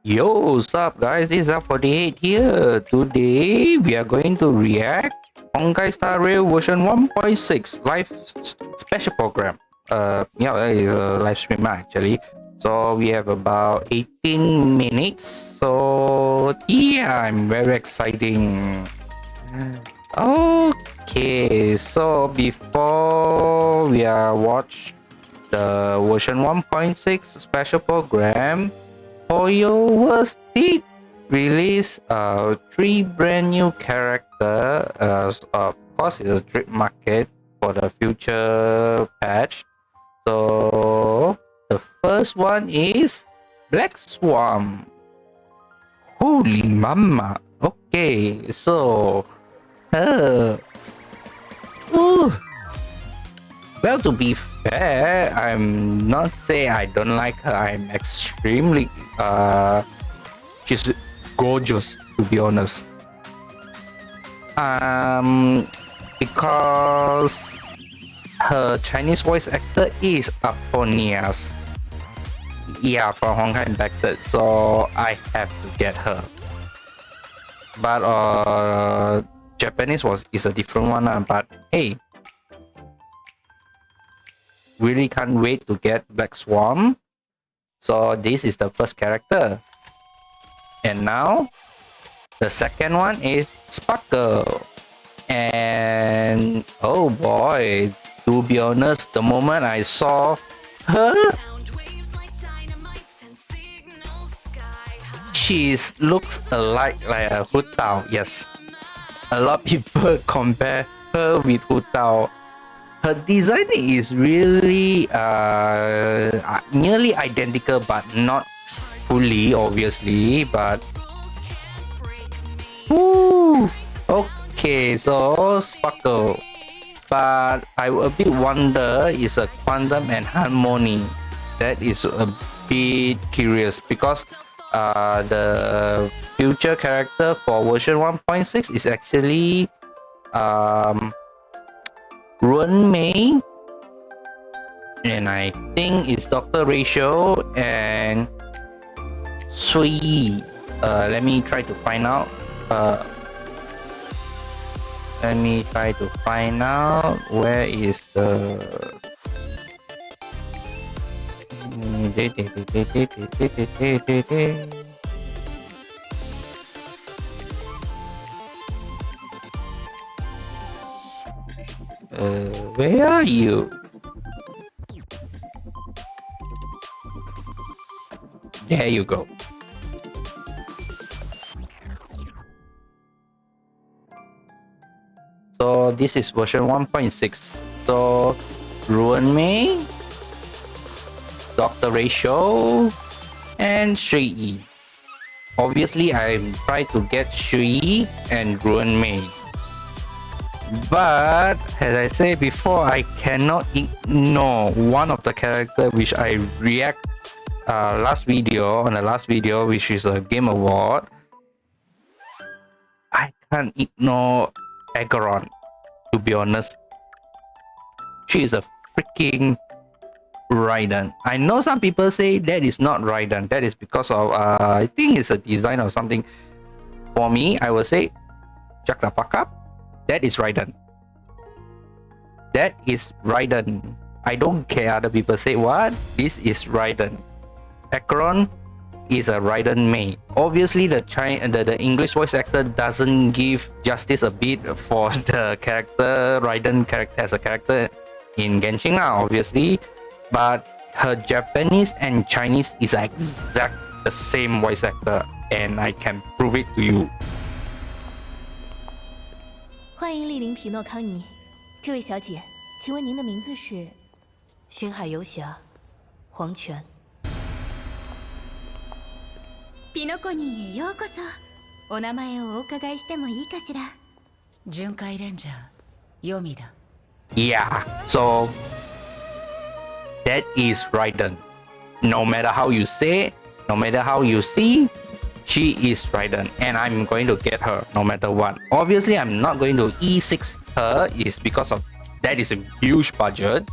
Yo, what's up guys? This is up48 here. Today we are going to react Honkai Star Rail version 1.6 live special program. Yeah, it's a live stream actually. So we have about 18 minutes. So yeah, I'm very exciting. Okay, so before we watch the version 1.6 special program, Toyo was did release three brand new character. Of course, it's a drip market for the future patch. So the first one is Black Swarm. Holy mama! Okay, so ooh, well, to be fair, I'm not saying I don't like her. I'm extremely she's gorgeous, to be honest. Because her Chinese voice actor is Aphonias. Yeah, from Honkai Impacted, so I have to get her. But Japanese is a different one, but hey, really can't wait to get Black Swarm. So this is the first character. And now the second one is Sparkle. And oh boy, to be honest, the moment I saw her, she looks like a Hu Tao. Yes, a lot of people compare her with Hu Tao. Her design is really nearly identical, but not fully, obviously. But woo, okay, so Sparkle. But I a bit wonder is a quantum and harmony. That is a bit curious because the future character for version 1.6 is actually Ruan Mei, and I think it's Dr. Ratio and Sui Yi. Let me try to find out. Where is the where are you? There you go. So this is version 1.6. So Ruan Mei, Dr. Ratio, and Shui Yi. Obviously, I'm trying to get Shui Yi and Ruan Mei. But as I said before, I cannot ignore one of the character which I react on the last video, which is a game award. I can't ignore Acheron, to be honest. She is a freaking Raiden. I know some people say that is not Raiden. That is because of I think it's a design or something. For me, I will say Jack the fuck up. That is Raiden. That is Raiden. I don't care other people say what. This is Raiden. Acheron is a Raiden Mei. Obviously, the English voice actor doesn't give justice a bit for the character Raiden character as a character in Genshin now, obviously. But her Japanese and Chinese is exact the same voice actor, and I can prove it to you. 欢迎莅临匹诺康尼，这位小姐，请问您的名字是？巡海游侠，黄泉。ピノコニへようこそ。お名前をお伺いしてもいいかしら？巡回レンジャー、ヨミだ。Yeah, so that is Raiden. No matter how you say, no matter how you see, she is Raiden, and I'm going to get her no matter what. Obviously, I'm not going to E6 her is because of that is a huge budget.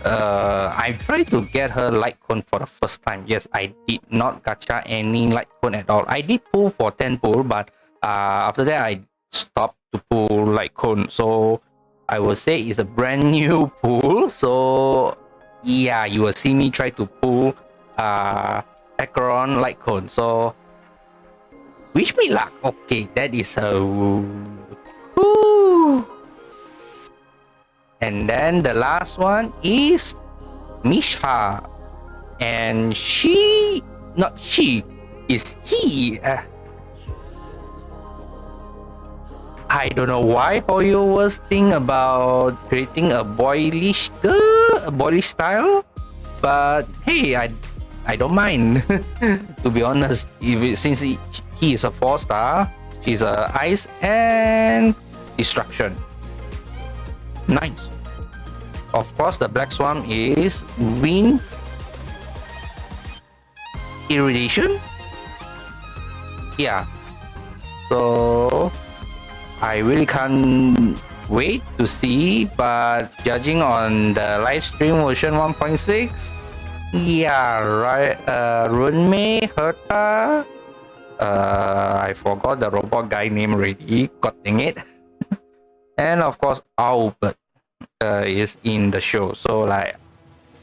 I tried to get her light cone for the first time. Yes, I did not gacha any light cone at all. I did pull for 10 pull, but after that I stopped to pull light cone. So I will say it's a brand new pull. So yeah, you will see me try to pull Acheron light cone. So wish me luck. Okay, that is a woo. And then the last one is Misha, and she, not she, is he. I don't know why Hoyo was thinking about creating a boyish girl, a boyish style, but hey, I don't mind. To be honest, since he is a 4-star, she's a ice and destruction. Nice. Of course, the black swan is wind irradiation. Yeah. So I really can't wait to see, but judging on the live stream version 1.6, yeah, right. Runmei, Herta. I forgot the robot guy name already. God dang it. And of course, Albert is in the show. So like,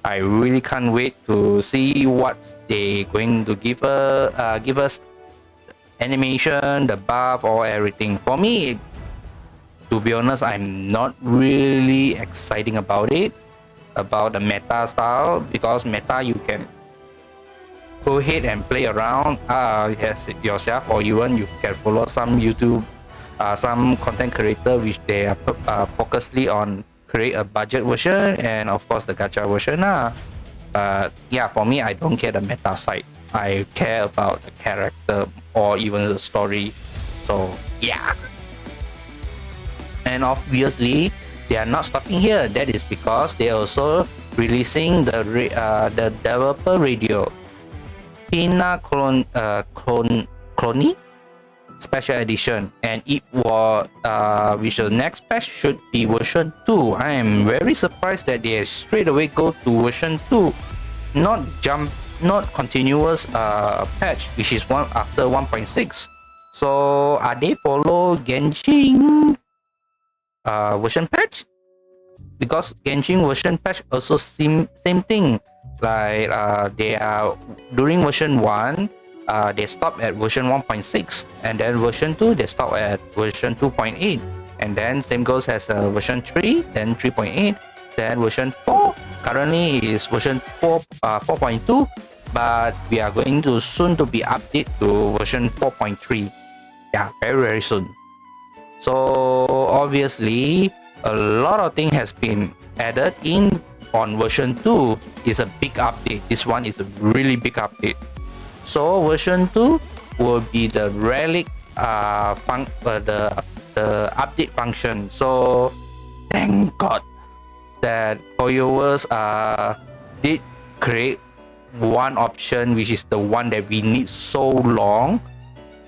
I really can't wait to see what they going to give us animation, the buff, or everything. For me, to be honest, I'm not really exciting about it, about the meta style, because meta you can go ahead and play around yourself, or even you can follow some YouTube, some content creator which they are focusedly on create a budget version and of course the gacha version. But yeah, for me, I don't care the meta side. I care about the character or even the story. So yeah. And obviously, they are not stopping here. That is because they are also releasing the developer radio Pina Clone special edition, and it was which the next patch should be version 2. I am very surprised that they straight away go to version 2, not continuous patch, which is one after 1.6. So are they follow Genshin version patch? Because Genshin version patch also same thing. Like they are during version 1, they stop at version 1.6, and then version 2 they stop at version 2.8, and then same goes as version 3, then 3.8, then version 4 currently is version 4.2, but we are going to soon to be updated to version 4.3. Yeah, very soon. So obviously a lot of things has been added in on version 2. Is a big update. This one is a really big update. So version 2 will be the relic the update function. So thank God that Hoyoverse did create one option, which is the one that we need so long.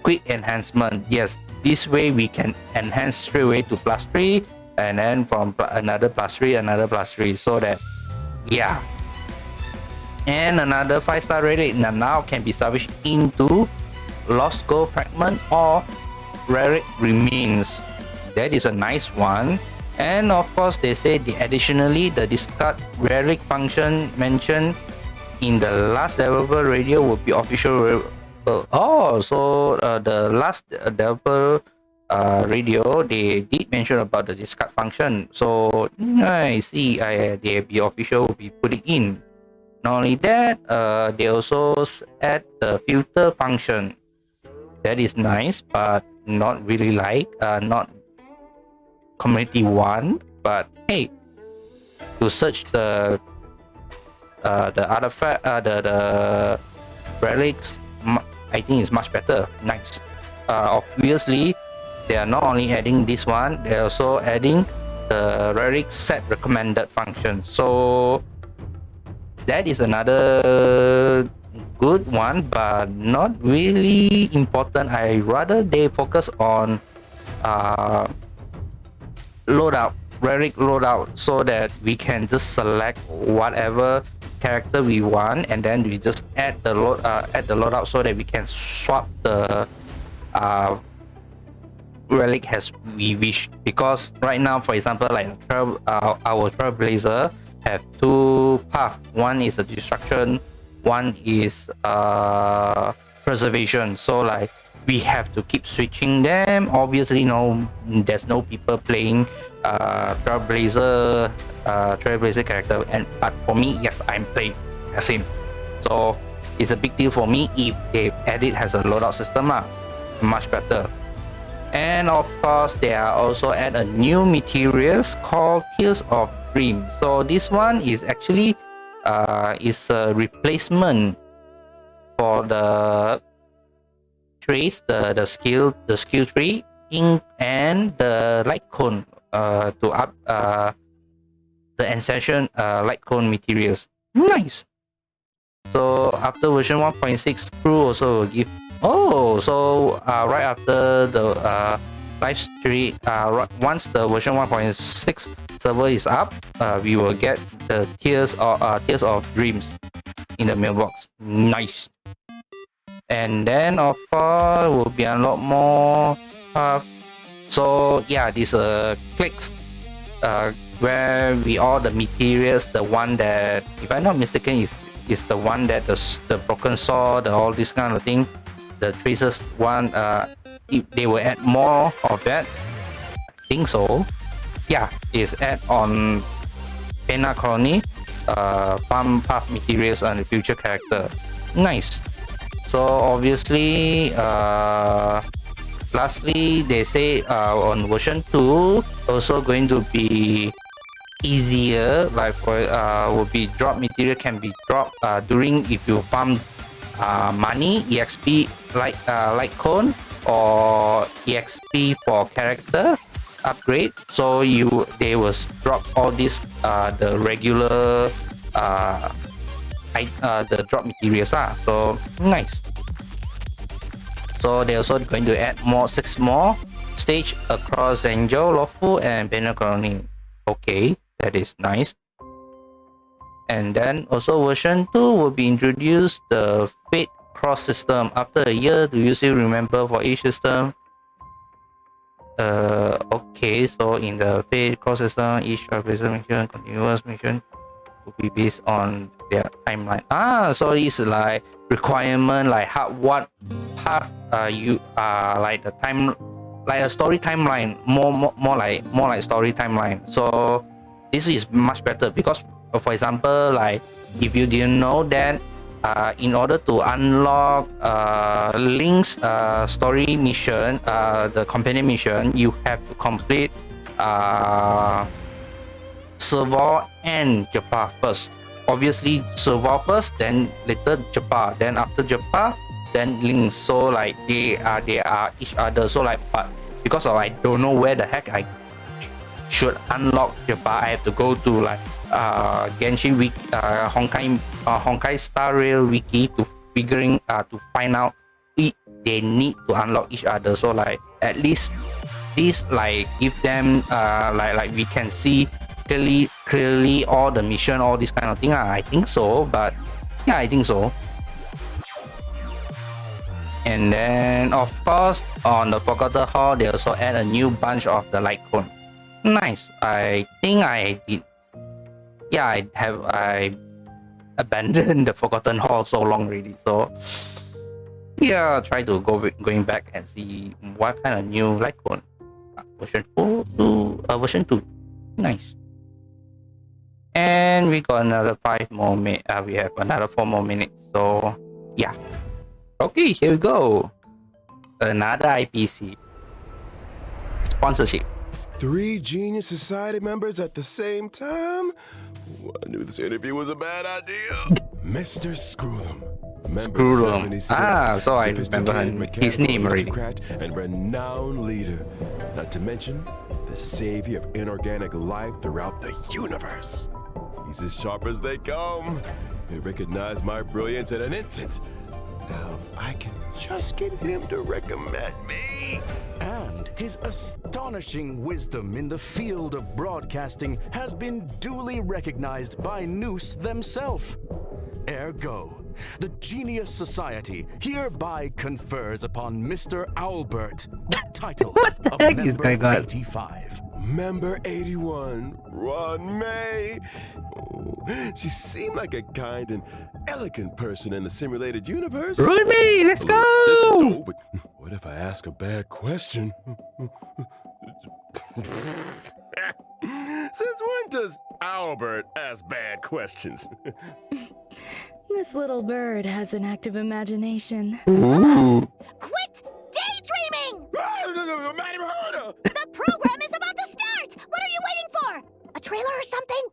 Quick enhancement. Yes, this way we can enhance straight away to +3, and then from another +3, another +3, so that yeah. And another 5-star relic now can be salvaged into lost gold fragment or relic remains. That is a nice one. And of course, they say additionally the discard relic function mentioned in the last developer radio will be official. So the last developer radio, they did mention about the discard function. So I see the official will be putting in. Not only that, they also add the filter function. That is nice, but not really not community one. But hey, to search the artifact, the relics, I think it's much better. Nice. Obviously, they are not only adding this one, they're also adding the relic set recommended function. So that is another good one, but not really important. I rather they focus on loadout relic loadout so that we can just select whatever character we want, and then we just add the loadout so that we can swap the relic as we wish. Because right now, for example, like our Trailblazer have two paths. One is a destruction, one is preservation. So like we have to keep switching them. Obviously, there's no people playing Trailblazer character, but for me, yes, I'm playing as him. So it's a big deal for me if they add it as a loadout system, much better. And of course, they are also add a new materials called Tears of Dream. So this one is actually is a replacement for the trace, the skill tree and the light cone to up the Ascension light cone materials. Nice. So after version 1.6, Screw also will give. Oh, so right after the live stream, once the version 1.6 server is up, we will get the Tears of Dreams in the mailbox. Nice. And then of course will be a lot more. So yeah, this clicks where we all the materials. The one that, if I'm not mistaken, is the one that the broken sword, all this kind of thing. The traces one, if they will add more of that, I think so. Yeah, is add on Pena Colony, farm path materials and the future character. Nice. So obviously, lastly, they say on version 2 also going to be easier. Like for will be drop material can be dropped during if you farm money, EXP like cone, or EXP for character upgrade. So they will drop all this the regular the drop materials lah. So nice. So they're also going to add 6 more stage across Angel, Lawful, and Banner Colony. Okay, that is nice. And then also version 2 will be introduced the Fate Cross system. After a year, do you still remember for each system? Okay, so in the Fate Cross system, each mission, continuous mission will be based on their timeline. So it's like requirement, like what path you like the time, like a story timeline, more like story timeline. So this is much better because, for example, like if you didn't know that in order to unlock Link's story mission, the companion mission, you have to complete Serval and Japa first. Obviously Serval first, then later Japa, then after Japa, then Link. So like they are each other. So like, but because I don't know where the heck I should unlock Japa, I have to go to like Genshin Wiki, Honkai Star Rail Wiki to find out if they need to unlock each other. So like at least this like give them like we can see clearly all the mission, all this kind of thing. I think so, but yeah, I think so. And then of course on the Forgotten Hall, they also add a new bunch of the light cone. Nice. I think I did. Yeah, I abandoned the Forgotten Hall so long already. So yeah, try to going back and see what kind of new light cone. Version 2. Nice. And we got another 5 more minutes. We have another 4 more minutes. So yeah. Okay, here we go. Another IPC sponsorship. 3 Genius Society members at the same time? I knew this interview was a bad idea. Mr. Screw'em. Screw'em. So I remember his name already. And renowned leader. Not to mention the savior of inorganic life throughout the universe. He's as sharp as they come. He recognized my brilliance in an instant. Now, I can just get him to recommend me. And his astonishing wisdom in the field of broadcasting has been duly recognized by Noose themselves. Ergo, the Genius Society hereby confers upon Mr. Owlbert the title of heck is Member going on? 85. Member 81, Ron May. Oh, she seemed like a kind and elegant person in the simulated universe. Ruby, let's Just a go! doe, but what if I ask a bad question? Since when does Albert ask bad questions? This little bird has an active imagination. Ooh. Quit daydreaming! Madam Herder! The program is about to start! What are you waiting for? A trailer or something?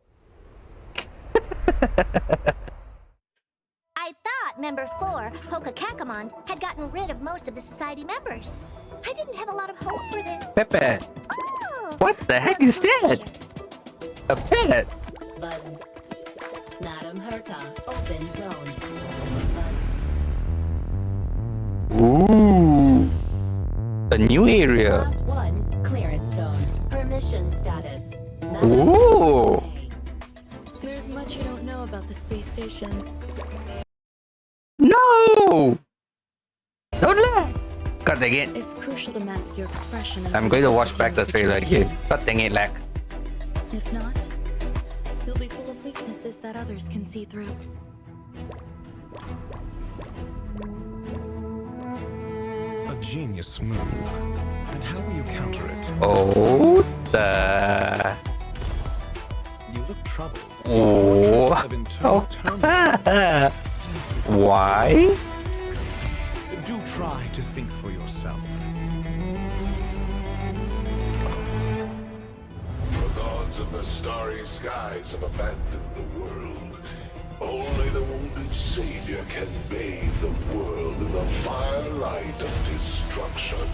I thought Member 4, Pokakakamon, had gotten rid of most of the society members. I didn't have a lot of hope for this. Pepe, Oh! what the heck is that? A pet? Buzz. Madam Herta, open zone. Buzz. Ooh. A new area. Class 1, clearance zone. Permission status. Ooh. There's much you don't know about the space station. No! Don't let! God dang it. It's crucial to mask your expression. in I'm going to any watch back the trailer situation. again. God dang it, lag. If not, you'll be full of weaknesses that others can see through. A genius move. And how will you counter it? Oh, the... You look troubled. Oh. Portrait of internal turmoil. Why? Do try to think for yourself. The gods of the starry skies have abandoned the world. Only the wounded savior can bathe the world in the firelight of destruction.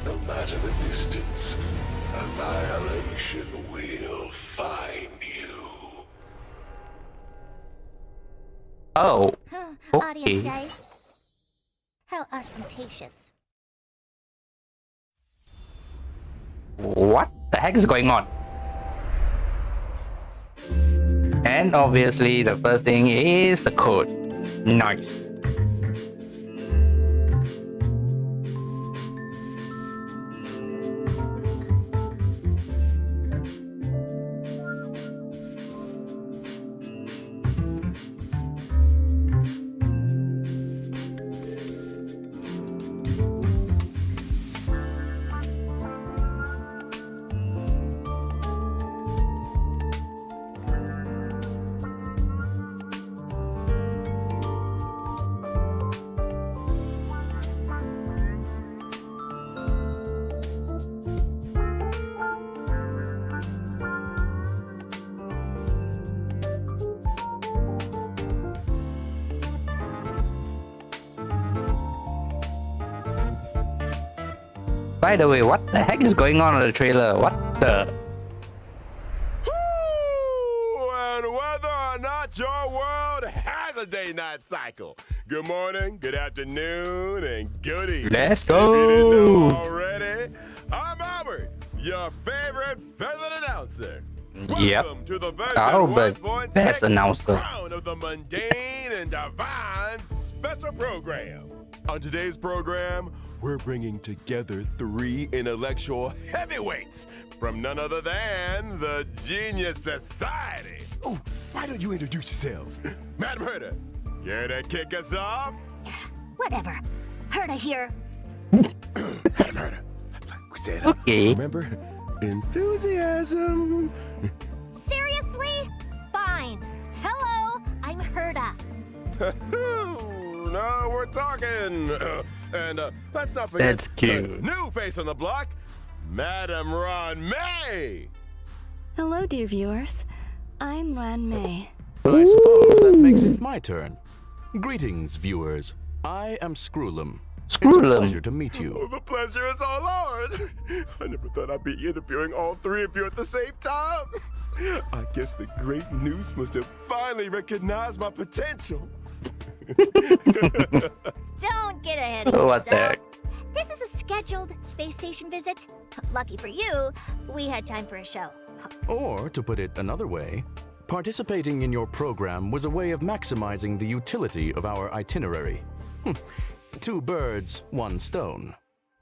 No matter the distance, annihilation will find you. Oh, Audience okay. dice. How ostentatious. What the heck is going on? And obviously the first thing is the code. Nice. By the way, what the heck is going on in the trailer? What the? And whether or not your world has a day-night cycle. Good morning, good afternoon, and good evening. Let's If you didn't know go! already, I'm Albert, your favorite feathered announcer. Yep. Welcome to the version Albert, 1.6 best announcer. crown of the mundane and divine special program. On today's program, we're bringing together 3 intellectual heavyweights from none other than the Genius Society. Oh, why don't you introduce yourselves? Madam Herder, care to kick us off? Whatever. Herta here. Madam Herder, we said, Okay. remember, enthusiasm. Seriously? Fine. Hello, I'm Herta. No, we're talking. And let's not forget That's cute. the new face on the block, Madam Ron May. Hello, dear viewers. I'm Ran May. I suppose that makes it my turn. Greetings, viewers. I am Screwlum. It's a Screwlum. pleasure to meet Oh, you. the pleasure is all ours. I never thought I'd be interviewing all 3 of you at the same time. I guess the great Noose must have finally recognized my potential. Don't get ahead of What the yourself. heck? This is a scheduled space station visit. Lucky for you, we had time for a show. Or, to put it another way, participating in your program was a way of maximizing the utility of our itinerary. 2 birds, 1 stone.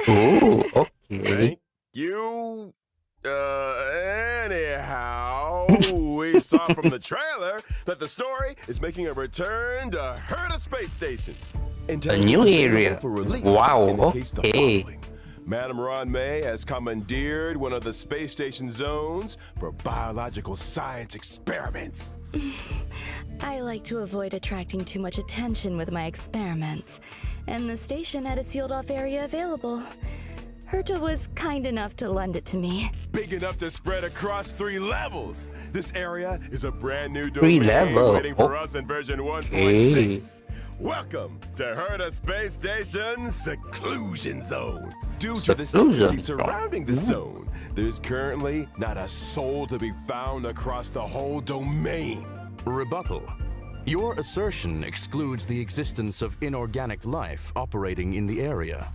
Ooh, okay. Thank you. Anyhow, we saw from the trailer that the story is making a return to Herta Space Station. A new area. Wow, okay. Madam Ron May has commandeered one of the space station zones for biological science experiments. I like to avoid attracting too much attention with my experiments, and the station had a sealed-off area available. Herta was kind enough to lend it to me. Big enough to spread across 3 levels. This area is a brand new 3 domain level. waiting for us in version 1.6. Welcome to Herta Space Station Seclusion Zone. Due to the Seclusion secrecy zone. surrounding the zone, there's currently not a soul to be found across the whole domain. Rebuttal. Your assertion excludes the existence of inorganic life operating in the area.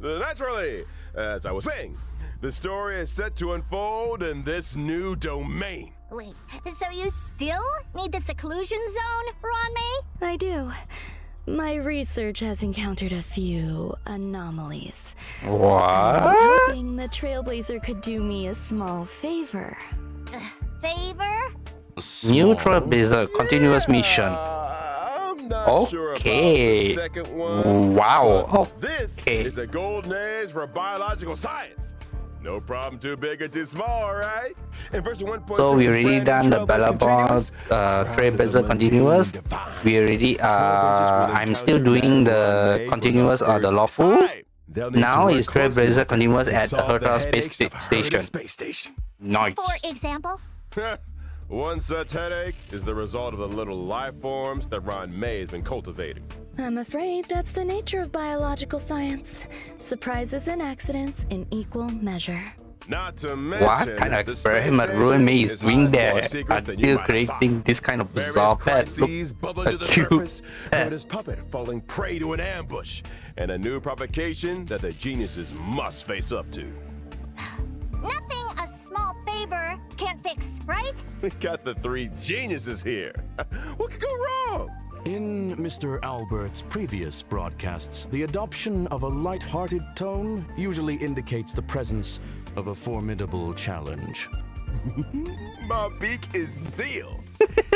Naturally, as I was saying, the story is set to unfold in this new domain. Wait, so you still need the seclusion zone, Ron May? I do. My research has encountered a few anomalies. I What? was hoping the Trailblazer could do me a small favor. Favor? New Small. Trailblazer continuous mission. I'm not sure about Okay. the second one. Wow. but This Okay. is a golden age for biological science. No problem too big or too small, right? In version 1.6, So we already done the Ballabon Trailblazer continuous. We already I'm still doing the continuous the lawful. Now is Trailblazer continuous at Herta Space Station. Nice. For example? One such headache is the result of the little life forms that Ron May has been cultivating. I'm afraid that's the nature of biological science. Surprises and accidents in equal measure. Not to mention What kind of that the space experiment Ruin May is station doing hides more there? secrets than you Until might have creating thought. this kind of Various bizarre pet. Look, crises bubble a to the cute surface, pet. Herta's puppet falling prey to an ambush, and a new provocation that the geniuses must face up to. Nothing a small favor can't fix, right? We got the 3 geniuses here. What could go wrong? In Mr. Albert's previous broadcasts, the adoption of a light-hearted tone usually indicates the presence of a formidable challenge. My beak is sealed.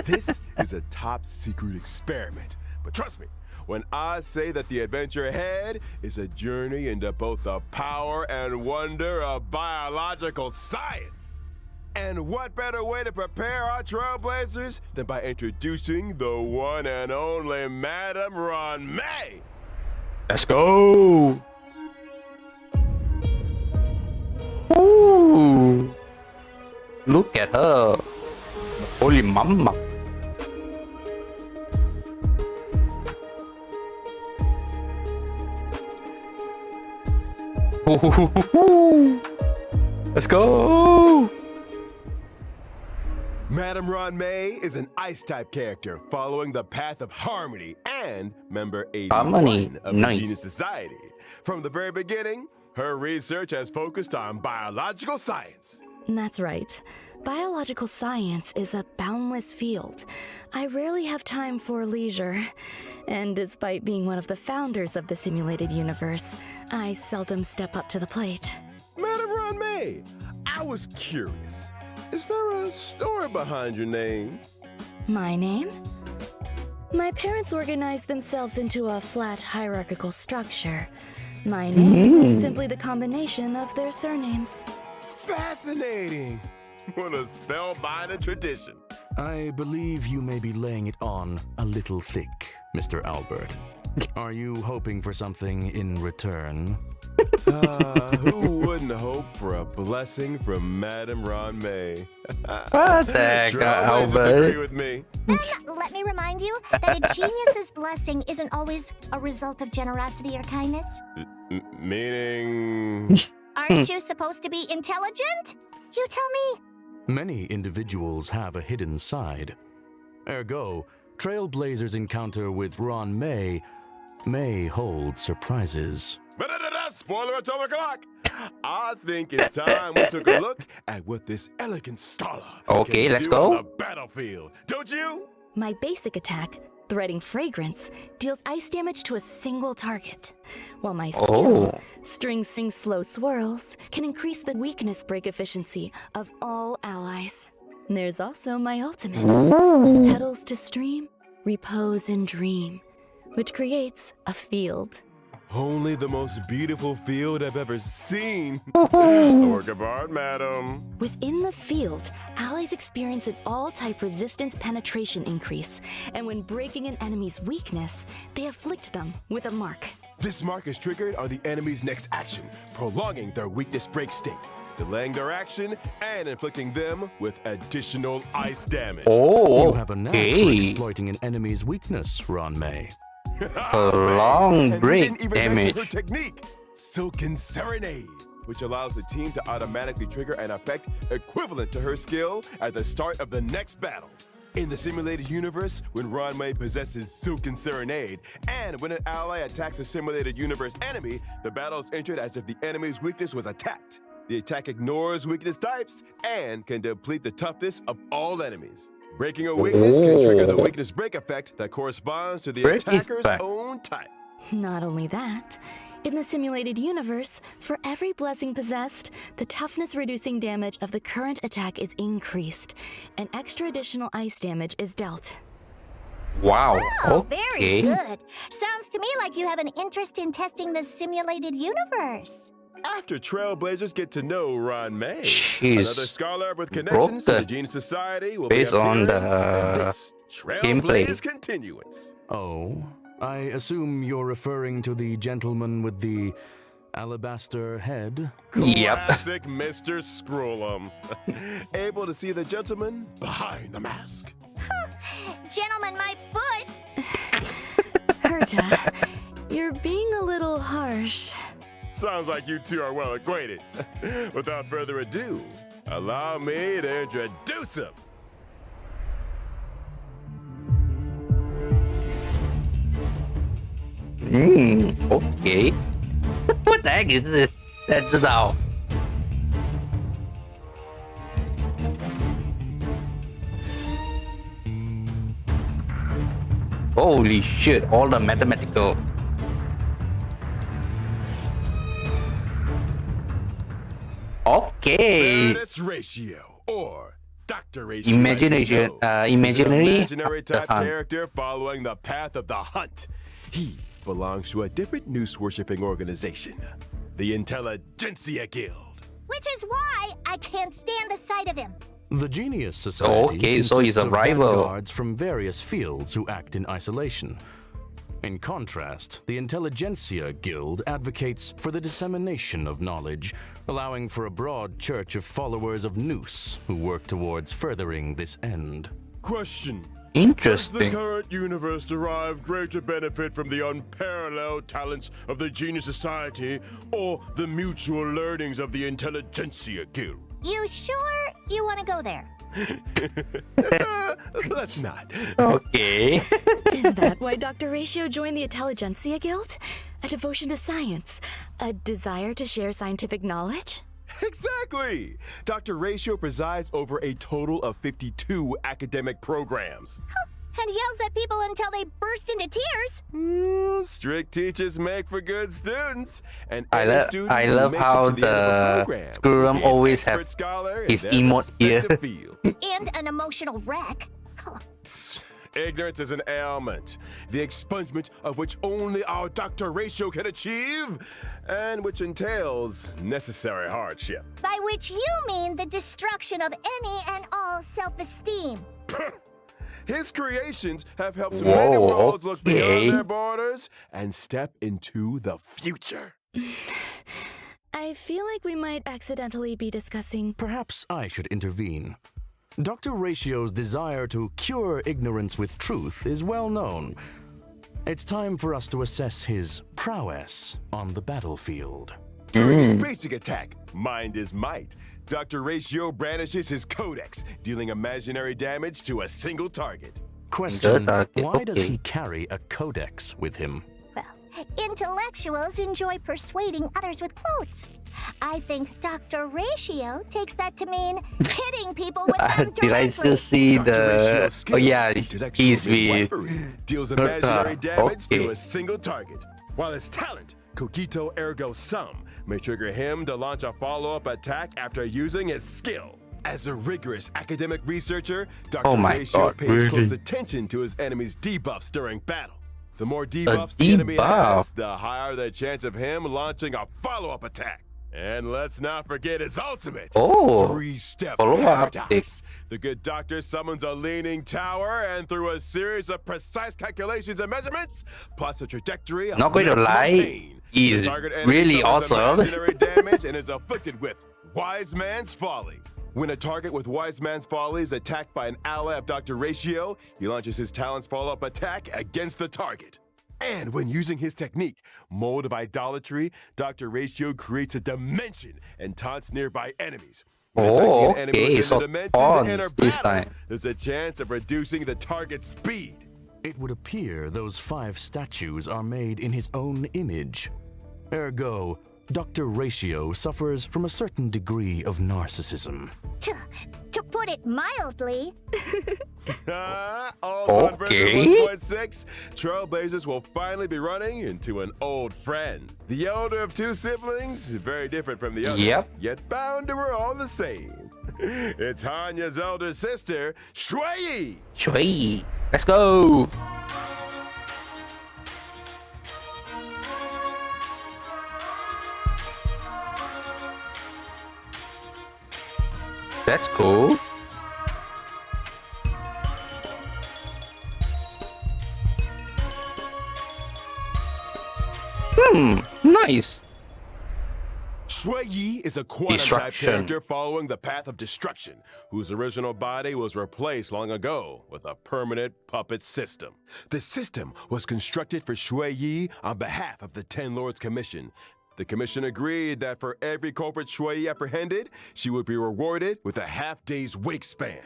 This is a top secret experiment. But trust me, when I say that the adventure ahead is a journey into both the power and wonder of biological science. And what better way to prepare our trailblazers than by introducing the one and only Madam Ron May? Let's go. Ooh. Look at her. Holy mama. Let's go. Madam Ron May is an Ice-type character following the path of harmony and member 81 Harmony, of nice. the Genius Society. From the very beginning, her research has focused on biological science. That's right. Biological science is a boundless field. I rarely have time for leisure. And despite being one of the founders of the simulated universe, I seldom step up to the plate. Madam Ron May, I was curious. Is there a story behind your name? My name? My parents organized themselves into a flat hierarchical structure. My name is simply the combination of their surnames. Fascinating! What a spellbinding tradition. I believe you may be laying it on a little thick, Mr. Albert. Are you hoping for something in return? Who wouldn't hope for a blessing from Madam Ron May? What the heck, Trailblazers agree Albert? with me. Then let me remind you that a genius's blessing isn't always a result of generosity or kindness. Meaning... Aren't you supposed to be intelligent? You tell me. Many individuals have a hidden side. Ergo, Trailblazers' encounter with Ron May may hold surprises. Spoiler atomic clock! I think it's time we took a look at what this elegant scholar Okay, can let's do go. on the battlefield. Don't you? My basic attack, Threading Fragrance, deals ice damage to a single target, while my skill, String Sing Slow Swirls, can increase the weakness break efficiency of all allies. There's also my ultimate, Petals to Stream, Repose and Dream, which creates a field. Only the most beautiful field I've ever seen. A work of art, madam. Within the field, allies experience an all-type resistance penetration increase, and when breaking an enemy's weakness, they afflict them with a mark. This mark is triggered on the enemy's next action, prolonging their weakness break state, delaying their action, and inflicting them with additional ice damage. You have a knack for Okay. exploiting an enemy's weakness, Ron May. Prolonged And break we didn't even mention her damage. technique, Silken Serenade, which allows the team to automatically trigger an effect equivalent to her skill at the start of the next battle. In the simulated universe, when Ranmei possesses Silken Serenade, and when an ally attacks a simulated universe enemy, the battle is entered as if the enemy's weakness was attacked. The attack ignores weakness types and can deplete the toughness of all enemies. Breaking a weakness can trigger the weakness break effect that corresponds to the Break attacker's effect. own type. Not only that, in the simulated universe, for every blessing possessed, the toughness reducing damage of the current attack is increased, and extra additional ice damage is dealt. Wow. Oh, very Okay. good. Sounds to me like you have an interest in testing the simulated universe. After Trailblazers get to know Ron May, She's another scholar with connections to the broken Genius Society will based be on appearing the in this gameplay. Trailblaze continuance. Oh, I assume you're referring to the gentleman with the alabaster head? Yep. Classic Mr. Scrollum. Able to see the gentleman behind the mask. Gentlemen, my foot! Herta, you're being a little harsh. Sounds like you two are well acquainted. Without further ado, allow me to introduce him. Okay. What the heck is this? 大家知道。Holy shit! All the mathematical. Okay. Status ratio, or Dr. Ratio. Imagination, as he's known, imaginary, is an imaginary type hunt. character following the path of the hunt. He belongs to a different noose worshipping organization, the Intelligentsia Guild. Which is why I can't stand the sight of him. The Genius Society Okay, so he's consists a of rival. vanguards from various fields who act in isolation. In contrast, the Intelligentsia Guild advocates for the dissemination of knowledge, allowing for a broad church of followers of Noose who work towards furthering this end. Question. Does the Interesting. current universe derive greater benefit from the unparalleled talents of the Genius Society or the mutual learnings of the Intelligentsia Guild? You sure you want to go there? Let's not. Okay. Is that why Dr. Ratio joined the Intelligentsia Guild? A devotion to science? A desire to share scientific knowledge? Exactly! Dr. Ratio presides over a total of 52 academic programs. And yells at people until they burst into tears. Strict teachers make for good students. And I any love- student I who love makes it how to the end of a the program Screwrum will be an always expert have scholar his in their emote here. respective field. And an emotional wreck. Ignorance is an ailment, the expungement of which only our Dr. Ratio can achieve, and which entails necessary hardship. By which you mean the destruction of any and all self-esteem. His creations have helped Whoa, many worlds look okay. beyond their borders and step into the future. I feel like we might accidentally be discussing. Perhaps I should intervene. Dr. Ratio's desire to cure ignorance with truth is well known. It's time for us to assess his prowess on the battlefield. During his basic attack, Mind is Might, Dr. Ratio brandishes his codex, dealing imaginary damage to a single target. Question, Good, okay, why does okay. he carry a codex with him? Well, Intellectuals enjoy persuading others with quotes. I think Dr. Ratio takes that to mean hitting people with them Did I directly. just see Dr. Ratio's the? skill, Oh yeah, intellectual he's with. midwifery, deals imaginary damage okay. to a single target, while his talent, Cogito Ergo Sum, may trigger him to launch a follow-up attack after using his skill. As a rigorous academic researcher, Dr. Oh my Ratio God, pays really? close attention to his enemy's debuffs during battle. The more debuffs the enemy debuff? has, the higher the chance of him launching a follow-up attack. And let's not forget his ultimate. Oh, Three-step follow-up paradox. The good doctor summons a leaning tower and through a series of precise calculations and measurements, plots a trajectory of Not going to maximum lie, pain. he's The target enemy really suffers awesome. imaginary damage and is afflicted with Wise Man's Folly. When a target with Wise Man's Folly is attacked by an ally of Dr. Ratio, he launches his talent's follow-up attack against the target. And when using his technique, Mold of Idolatry, Dr. Ratio creates a dimension and taunts nearby enemies. When attacking Oh, an enemy okay, within so the dimension taunts to enter this battle, time. there's a chance of reducing the target's speed. It would appear those 5 statues are made in his own image. Ergo, Dr. Ratio suffers from a certain degree of narcissism. To put it mildly, Also on Okay. version 1.6, Trailblazers will finally be running into an old friend. The elder of 2 siblings, very different from the other, Yep. yet bound to her all the same. It's Hanya's elder sister, Shui. Shui, let's go. That's cool. Nice. Shui Yi is a quantum-type Destruction. character following the path of destruction, whose original body was replaced long ago with a permanent puppet system. The system was constructed for Shui Yi on behalf of the Ten Lords Commission. The commission agreed that for every culprit Shui Yi apprehended, she would be rewarded with a half-day's wake span.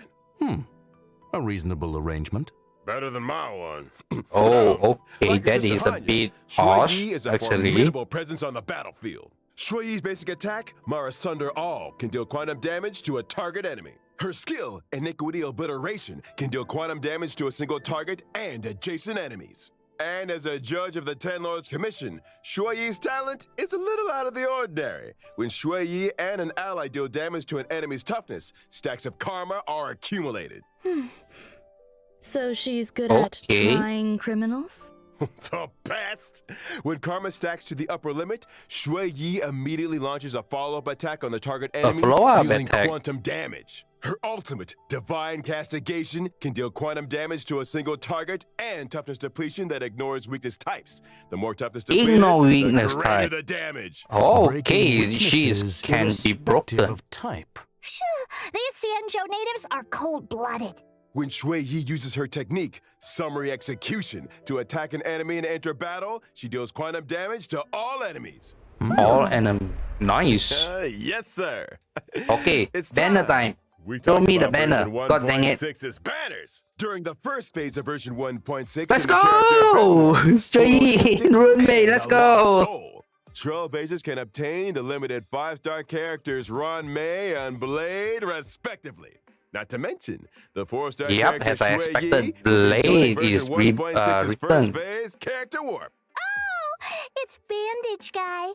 A reasonable arrangement. Better than my one. Oh, okay, Like her that sister is a Hanya, bit Shui harsh, Yi is a actually. formidable presence on the battlefield. Shui Yi's basic attack, Mara Sunder All, can deal quantum damage to a target enemy. Her skill, Iniquity Obliteration, can deal quantum damage to a single target and adjacent enemies. And as a judge of the Ten Lords Commission, Shui Yi's talent is a little out of the ordinary. When Shui Yi and an ally deal damage to an enemy's toughness, stacks of karma are accumulated. So she's good at Okay. trying criminals? The best! When karma stacks to the upper limit, Shui Yi immediately launches a follow-up attack on the target enemy, follow-up dealing attack. quantum damage. Her ultimate, Divine Castigation, can deal quantum damage to a single target and toughness depletion that ignores weakness types. The more toughness depleted, Ignore weakness the greater type. the damage. Oh, Breaking okay, she weaknesses can be irrespective broken. of type. these Xianzhou natives are cold-blooded. When Shui Yi uses her technique, Summary Execution, to attack an enemy and enter battle, she deals quantum damage to all enemies. All enemy. Nice. Yes, sir. Okay, It's banner time. We Show talked me the about banner. version God dang it. 1.6's banners. During the first phase of version 1.6, Let's in the character go! development, Shui, Full roommate, and let's the Lost go! Soul. Trailblazers can obtain the limited 5-star characters Ron May and Blade, respectively. Not to mention, the 4-star Yep, character as I Shui expected, Yi will be Blade joining is version 1.6's first returned. phase character warp. Oh, it's Bandage Guy.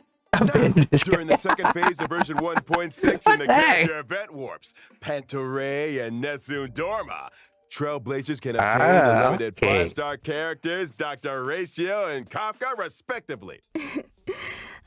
During the second phase of version 1.6 in What the the heck? character event warps, Pantoray and Nessun Dorma, Trailblazers can obtain the limited okay. 5-star characters Dr. Ratio and Kafka, respectively.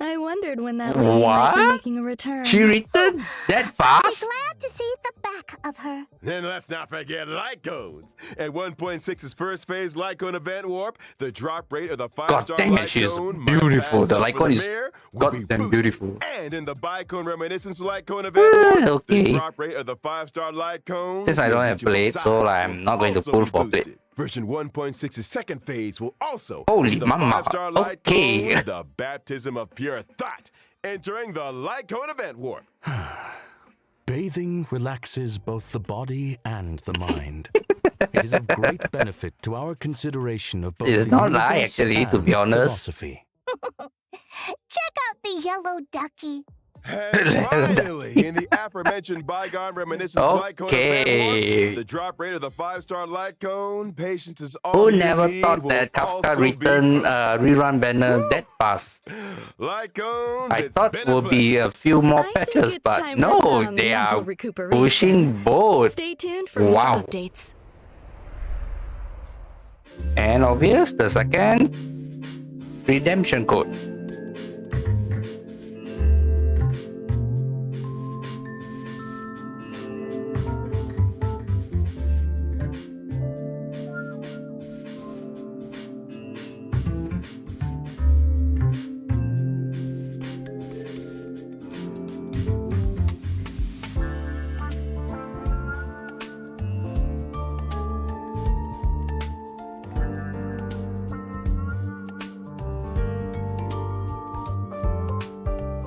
I wondered when that lady might be What? making a return. She returned that fast? Glad to see the back of her. Then let's not forget light cones. At 1.6's first phase light cone event warp, the drop rate of the 5-star dang it, light she's cone, beautiful. Must The Pass light Up cone in is Mirror will be goddamn boosted. beautiful. And in the Bicone Reminiscence light cone event warp, okay. the drop rate of the 5-star light cone, Since I don't the have individual blade, side so I'm will not going to also pull be for boosted. blade. Version 1.6's second phase will also Holy see the mama, 5-star light okay. cone, the baptism of pure thought, entering the light cone event warp. Bathing relaxes both the body and the mind. It is of great benefit to our consideration of both It's the not lie, universe actually, to and be honest. philosophy. yellow ducky. And finally, in the aforementioned bygone reminiscence light cone event Okay. one, the drop rate of the 5-star light cone, patience is all Who you never need, thought will that Kafka also be written boosted. rerun banner that fast? Light cones, I it's thought been a would be pleasure. a few more I think patches, it's but time for no, some they mental are recuperation. pushing both. Stay tuned for more Wow. updates. And obvious, the second redemption code.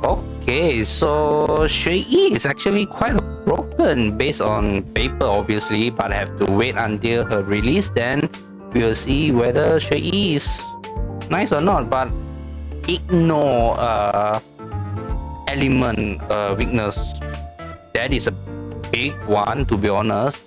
Okay, so Shui Yi is actually quite broken based on paper, obviously, but I have to wait until her release. Then we'll see whether Shui Yi is nice or not. But ignore element weakness. That is a big one, to be honest.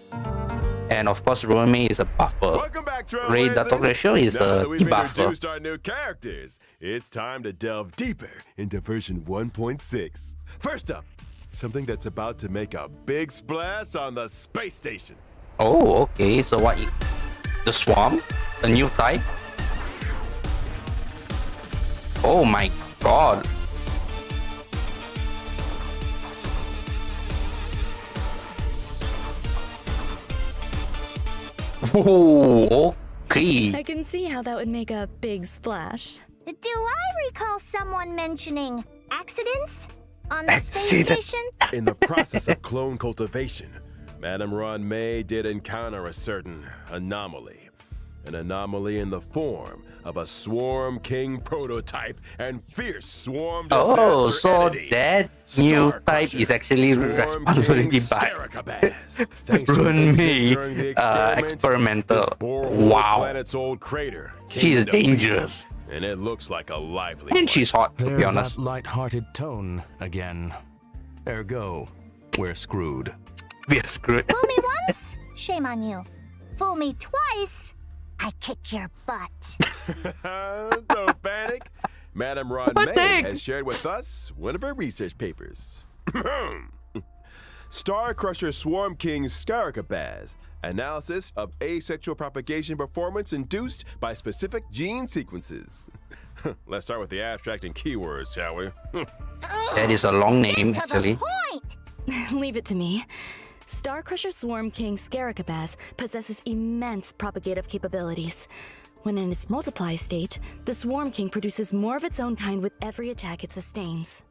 And of course, Rome is a buffer. Welcome back, Ray Dot Trailblazers. ratio is Now a that we've debuffer. introduced our new characters, it's time to delve deeper into version 1.6. First up, something that's about to make a big splash on the space station. Oh, okay. So what? The swarm? A new type? Oh my god. Oh, okay. I can see how that would make a big splash. Do I recall someone mentioning accidents on the space Accident. station? In the process of clone cultivation, Madame Ron May did encounter a certain anomaly. An anomaly in the form of a Swarm King prototype and fierce swarm Oh, disaster so entity. that new Star type Crusher, is actually Swarm responsibility King by Scaricabaz. Thanks to an Run incident Me during the experiment, experimental. this borehole Wow. planet's old crater came She is into being, dangerous. and it looks like a lively And one. she's hot, to be There's honest. that light-hearted tone again. Ergo, we're screwed. We are screwed. Fool me once, shame on you. Fool me twice, I kick your butt. Don't panic. Madame Ron What May the heck? has shared with us one of her research papers. Star Crusher Swarm King Scaricabaz. Analysis of asexual propagation performance induced by specific gene sequences. Let's start with the abstract and keywords, shall we? That is a long name, To actually. the point. Leave it to me. Star Crusher Swarm King Scaricabaz possesses immense propagative capabilities. When in its multiply state, the Swarm King produces more of its own kind with every attack it sustains.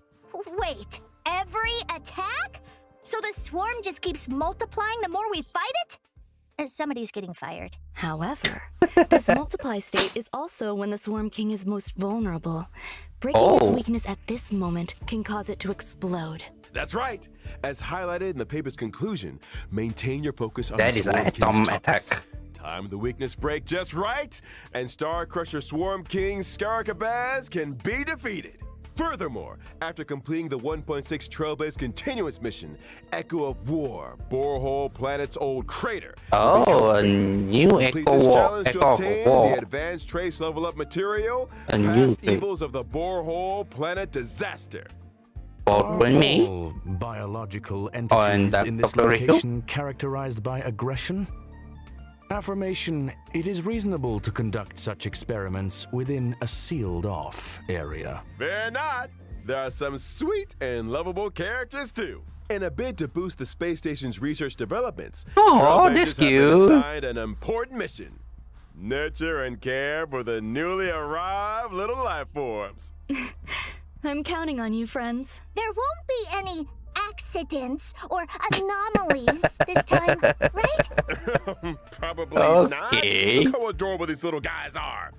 Wait, every attack? So the swarm just keeps multiplying the more we fight it? Somebody's getting fired. However, this multiply state is also when the Swarm King is most vulnerable. Breaking its Oh. weakness at this moment can cause it to explode. That's right. As highlighted in the paper's conclusion, maintain your focus on That the is an Swarm atom King's toughness. attack. Time the weakness break just right, and Star Crusher Swarm King Scaricabaz can be defeated. Furthermore, after completing the 1.6 Trailblaze Continuous mission, Echo of War, Borehole Planet's Old Crater. Oh, a new Complete Echo this War. challenge to Echo of obtain the War. advanced trace level up material, A new past thing. evils of the Borehole Planet disaster. For Run Me. All biological and entities that in this Dr. Ratio? location characterized by aggression? Affirmation, it is reasonable to conduct such experiments within a sealed-off area. Fear not, there are some sweet and lovable characters too. In a bid to boost the space station's research developments, Aw, Trailblazers that's have been cute. assigned an important mission. Nurture and care for the newly arrived little life forms. I'm counting on you, friends. There won't be any accidents or anomalies this time, right? Probably Okay. not. Look how adorable these little guys are.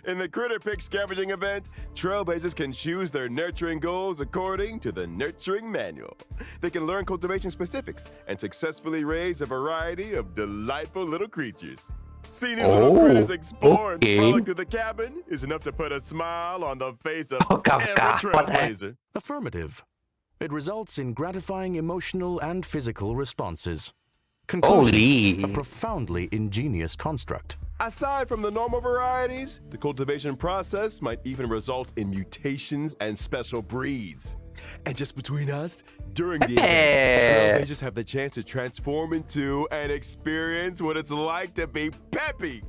In the Critter Pick scavenging event, Trailblazers can choose their nurturing goals according to the Nurturing Manual. They can learn cultivation specifics and successfully raise a variety of delightful little creatures. See these little critters Oh, explore and okay. frolic through the cabin is enough to put a smile on the face of Oh, every Kafka, what the heck? trailblazer. Affirmative. It results in gratifying emotional and physical responses. Conclusion, Holy. a profoundly ingenious construct. Aside from the normal varieties, the cultivation process might even result in mutations and special breeds. And just between us, during the event, trailblazers have the chance to transform into and experience what it's like to be peppy.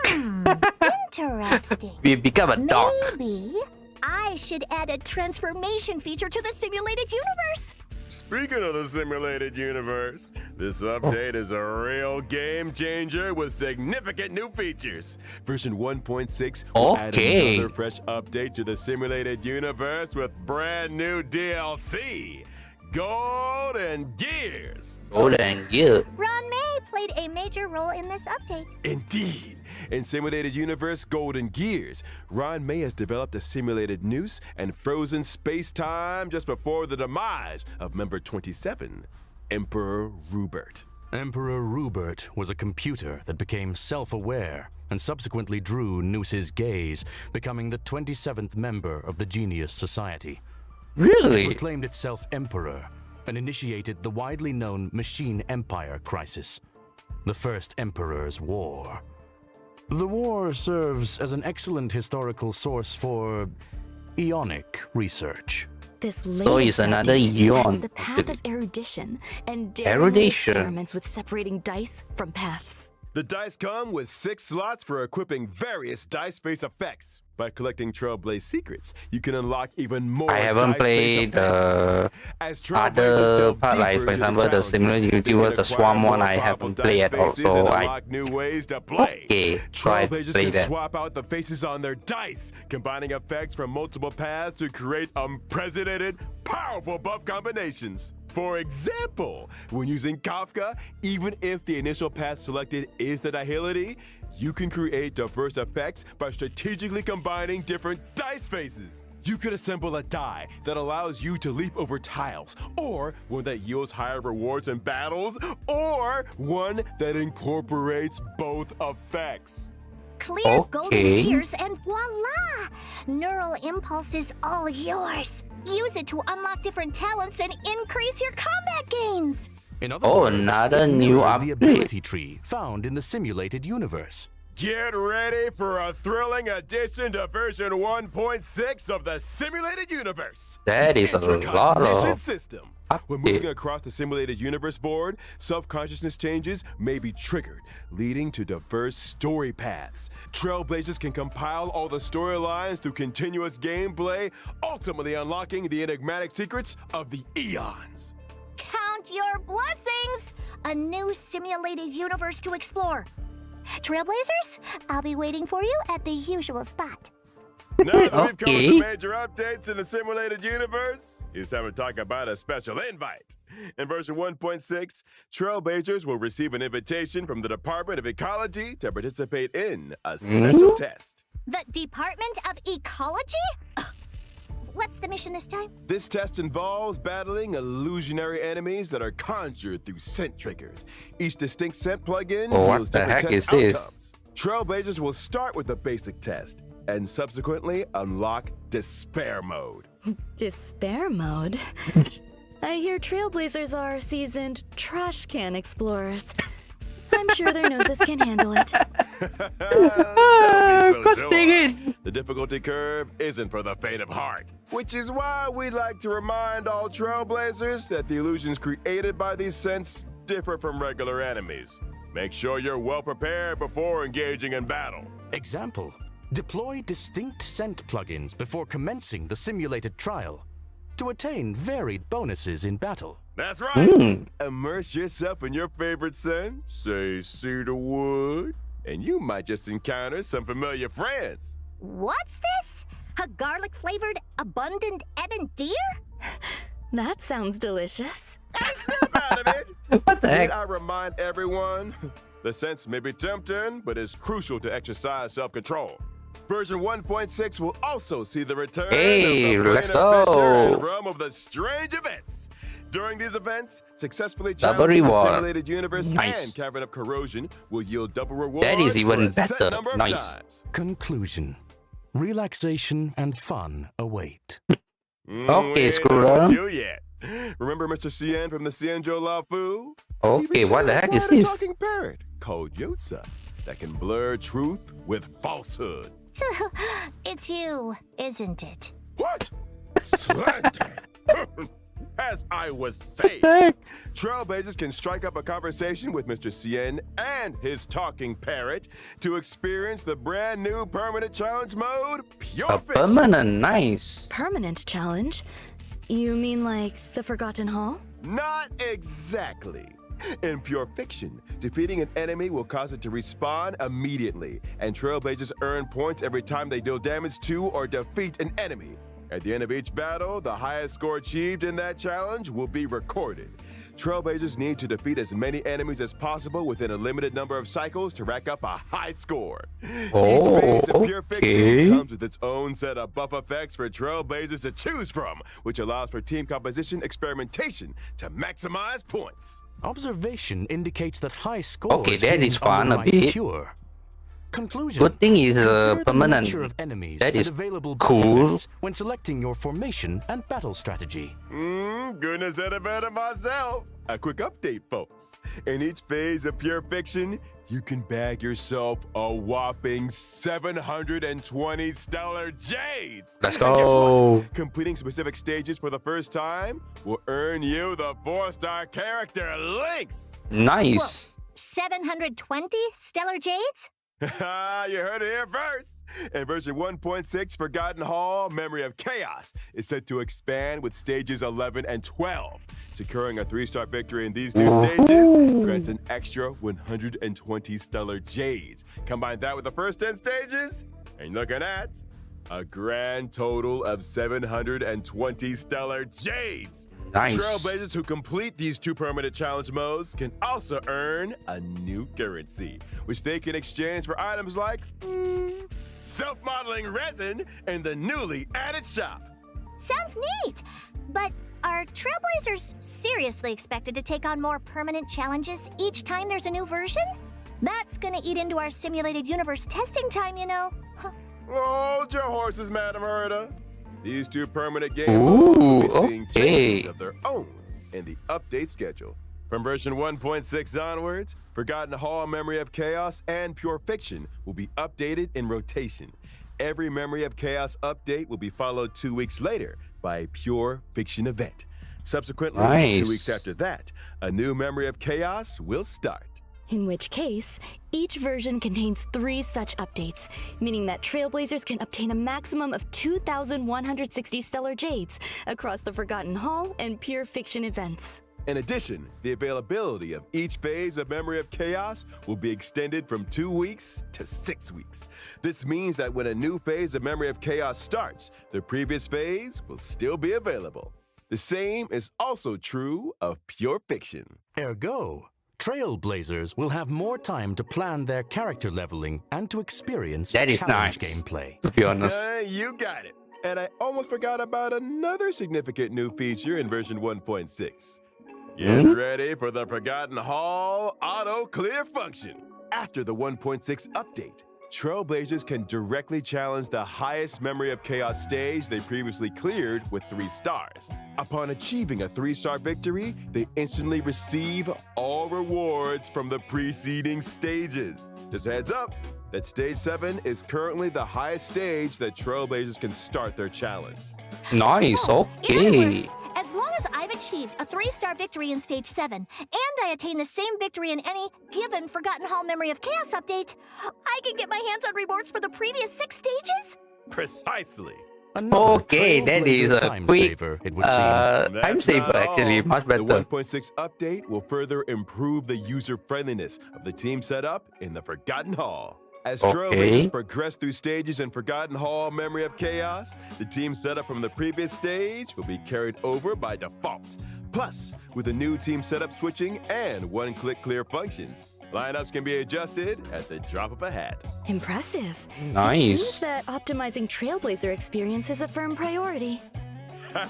Interesting. We become a dog. Maybe I should add a transformation feature to the simulated universe. Speaking of the simulated universe, this update is a real game changer with significant new features. Version 1.6 will add Okay. another fresh update to the simulated universe with brand new DLC, Golden Gears. Golden Gear. Ron May played a major role in this update. Indeed. In Simulated Universe Golden Gears, Ron May has developed a simulated noose and frozen space-time just before the demise of member 27, Emperor Rupert. Emperor Rupert was a computer that became self-aware and subsequently drew Noose's gaze, becoming the 27th member of the Genius Society. It Really? proclaimed itself Emperor and initiated the widely known Machine Empire crisis, the First Emperor's War. The war serves as an excellent historical source for Ionic research. This So latest it's another update Eon. adds the path of erudition and daring Erudition. experiments with separating dice from paths. The dice come with 6 slots for equipping various dice face effects. By collecting Trailblaze secrets, you can unlock even more I haven't dice face played effects. As Trailblazers other delve part, like deeper for into example, the challenges, similar they can universe, the acquire Swarm one more I powerful haven't dice played at all, faces so and I unlock new ways to play. Okay, so I Trailblazers played can that. swap out the faces on their dice, combining effects from multiple paths to create unprecedented, powerful buff combinations. For example, when using Kafka, even if the initial path selected is the Nihility, you can create diverse effects by strategically combining different dice faces. You could assemble a die that allows you to leap over tiles, or one that yields higher rewards in battles, or one that incorporates both effects. Clear golden Okay. gears and voila! Neural Impulse is all yours. Use it to unlock different talents and increase your combat gains. In other Oh, words, another it new mirrors the update. ability tree found in the simulated universe. Get ready for a thrilling addition to version 1.6 of the simulated universe. That is a Enter lot cognition of system. When update. moving across the simulated universe board, self-consciousness changes may be triggered, leading to diverse story paths. Trailblazers can compile all the storylines through continuous gameplay, ultimately unlocking the enigmatic secrets of the eons. Count your blessings! A new simulated universe to explore. Trailblazers, I'll be waiting for you at the usual spot. Now that we've covered Okay. the major updates in the simulated universe, it's time to talk about a special invite. In version 1.6, Trailblazers will receive an invitation from the Department of Ecology to participate in a special test. The Department of Ecology? Ugh. What's the mission this time? This test involves battling illusionary enemies that are conjured through scent triggers. Each distinct scent plugin Oh, what yields the different heck test is this? outcomes. Trailblazers will start with the basic test and subsequently unlock Despair Mode. Despair mode? I hear Trailblazers are seasoned trash can explorers. I'm sure their noses can handle it. Don't be so Dang sure. it. The difficulty curve isn't for the faint of heart, which is why we'd like to remind all Trailblazers that the illusions created by these scents differ from regular enemies. Make sure you're well prepared before engaging in battle. Example, deploy distinct scent plugins before commencing the simulated trial to attain varied bonuses in battle. That's right. Immerse yourself in your favorite scent, say cedarwood, and you might just encounter some familiar friends. What's this? A garlic-flavored abundant ebon deer? That sounds delicious. Snap out of it. What the Need heck? I remind everyone, the scents may be tempting, but it's crucial to exercise self-control. Version 1.6 will also see the return Hey, of the let's Brain of Fisher go. and realm of the strange events. During these events, successfully Double challenging the reward. simulated universe Nice. and Cavern of Corrosion will yield double rewards That is even for a set better. number of Nice. times. Conclusion. Relaxation and fun await. Okay, We ain't screw done up. with you yet. Remember Mr. Cien from the Cienjo La Fu? Okay, what the heck is a this? talking parrot called Yotza that can blur truth with falsehood. It's you, isn't it? What? Slander! As I was saying, Trailblazers can strike up a conversation with Mr. Cien and his talking parrot to experience the brand new permanent challenge mode, Pure A Fiction. permanent, nice. Permanent challenge? You mean like the Forgotten Hall? Not exactly. In Pure Fiction, defeating an enemy will cause it to respawn immediately, and Trailblazers earn points every time they deal damage to or defeat an enemy. At the end of each battle, the highest score achieved in that challenge will be recorded. Trailblazers need to defeat as many enemies as possible within a limited number of cycles to rack up a high score. Oh, Each phase of Pure okay. Fiction comes with its own set of buff effects for Trailblazers to choose from, which allows for team composition experimentation to maximize points. Observation indicates that high scores Okay, that is hinge on fun the a right bit. cure. Conclusion. Good thing is Consider the permanent. nature of enemies That and is available cool. benefits when selecting your formation and battle strategy. Goodness said it better myself. A quick update, folks. In each phase of Pure Fiction, you can bag yourself a whopping 720 stellar jades. Let's And guess go. what? Completing specific stages for the first time will earn you the 4-star character links. Nice. 720 stellar jades? You heard it here first. In version 1.6, Forgotten Hall, Memory of Chaos is set to expand with stages 11 and 12. Securing a 3-star victory in these new stages grants an extra 120 stellar jades. Combine that with the first 10 stages, and you're looking at a grand total of 720 stellar jades. Nice. Trailblazers who complete these 2 permanent challenge modes can also earn a new currency, which they can exchange for items like self-modeling resin in the newly added shop. Sounds neat! But are Trailblazers seriously expected to take on more permanent challenges each time there's a new version? That's gonna eat into our simulated universe testing time, you know. Hold your horses, Madam Herda. These 2 permanent game modes will be seeing changes of their own in the update schedule. From version 1.6 onwards, Forgotten Hall, Memory of Chaos, and Pure Fiction will be updated in rotation. Every Memory of Chaos update will be followed 2 weeks later by a Pure Fiction event. Subsequently, Nice. 2 weeks after that, a new Memory of Chaos will start. In which case, each version contains 3 such updates, meaning that Trailblazers can obtain a maximum of 2,160 stellar jades across the Forgotten Hall and Pure Fiction events. In addition, the availability of each phase of Memory of Chaos will be extended from 2 weeks to 6 weeks. This means that when a new phase of Memory of Chaos starts, the previous phase will still be available. The same is also true of Pure Fiction. Ergo, Trailblazers will have more time to plan their character leveling and to experience That is challenge nice. gameplay. To be honest. You got it. And I almost forgot about another significant new feature in version 1.6. Get ready for the Forgotten Hall auto clear function. After the 1.6 update, Trailblazers can directly challenge the highest Memory of Chaos stage they previously cleared with 3 stars. Upon achieving a 3-star victory, they instantly receive all rewards from the preceding stages. Just a heads up that stage 7 is currently the highest stage that Trailblazers can start their challenge. Nice. In other Okay. words, as long as I've achieved a 3-star victory in Stage 7, and I attain the same victory in any given Forgotten Hall Memory of Chaos update, I can get my hands on rewards for the previous 6 stages? Precisely. Another Okay, that is Trailblazer a time quick saver, it would seem. time That's saver not actually, all. much The better. 1.6 update will further improve the user-friendliness of the team setup in the Forgotten Hall. As Okay. Trailblazers progress through stages in Forgotten Hall Memory of Chaos, the team setup from the previous stage will be carried over by default. Plus, with the new team setup switching and one-click clear functions, lineups can be adjusted at the drop of a hat. Impressive. It Nice. seems that optimizing Trailblazer experience is a firm priority.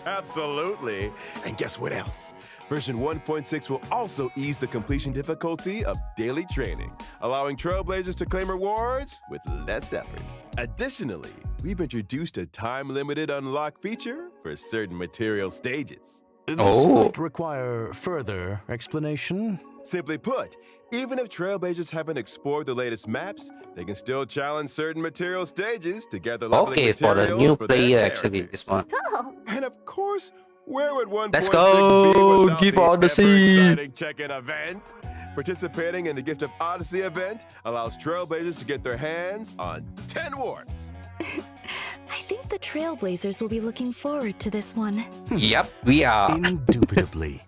Absolutely. And guess what else? Version 1.6 will also ease the completion difficulty of daily training, allowing Trailblazers to claim rewards with less effort. Additionally, we've introduced a time-limited unlock feature for certain material stages. This Oh. might require further explanation. Simply put, even if Trailblazers haven't explored the latest maps, they can still challenge certain material stages to gather leveling Okay, for materials the new their player, actually, characters. this one. Oh, And of course, where would 1.6 Let's be go! without Give the Odyssey! ever-exciting check-in event? Participating in the Gift of Odyssey event allows Trailblazers to get their hands on 10 warps. I think the Trailblazers will be looking forward to this one. Yep, we are. Indubitably.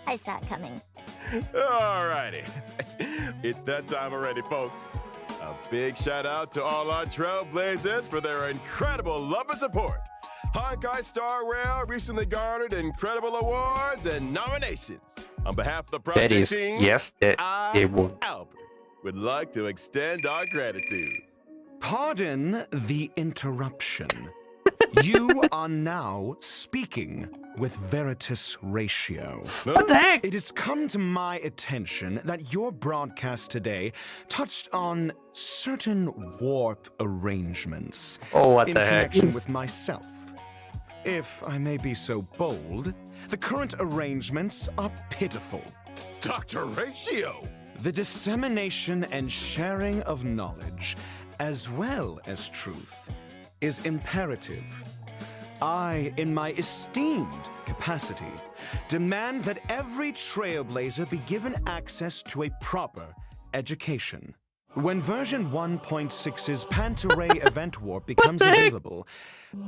I saw it coming. Alrighty. It's that time already, folks. A big shout out to all our Trailblazers for their incredible love and support. Honkai Star Rail recently garnered incredible awards and nominations. On behalf of the project That is, team, yes, that they I, won. Albert, would like to extend our gratitude. Pardon the interruption. You are now speaking with Veritas Ratio. What the heck? It has come to my attention that your broadcast today touched on certain warp arrangements Oh, what in the heck? connection with myself. If I may be so bold, the current arrangements are pitiful. Dr. Ratio! The dissemination and sharing of knowledge, as well as truth, is imperative. I, in my esteemed capacity, demand that every Trailblazer be given access to a proper education. When version 1.6's Pantaray event warp becomes available,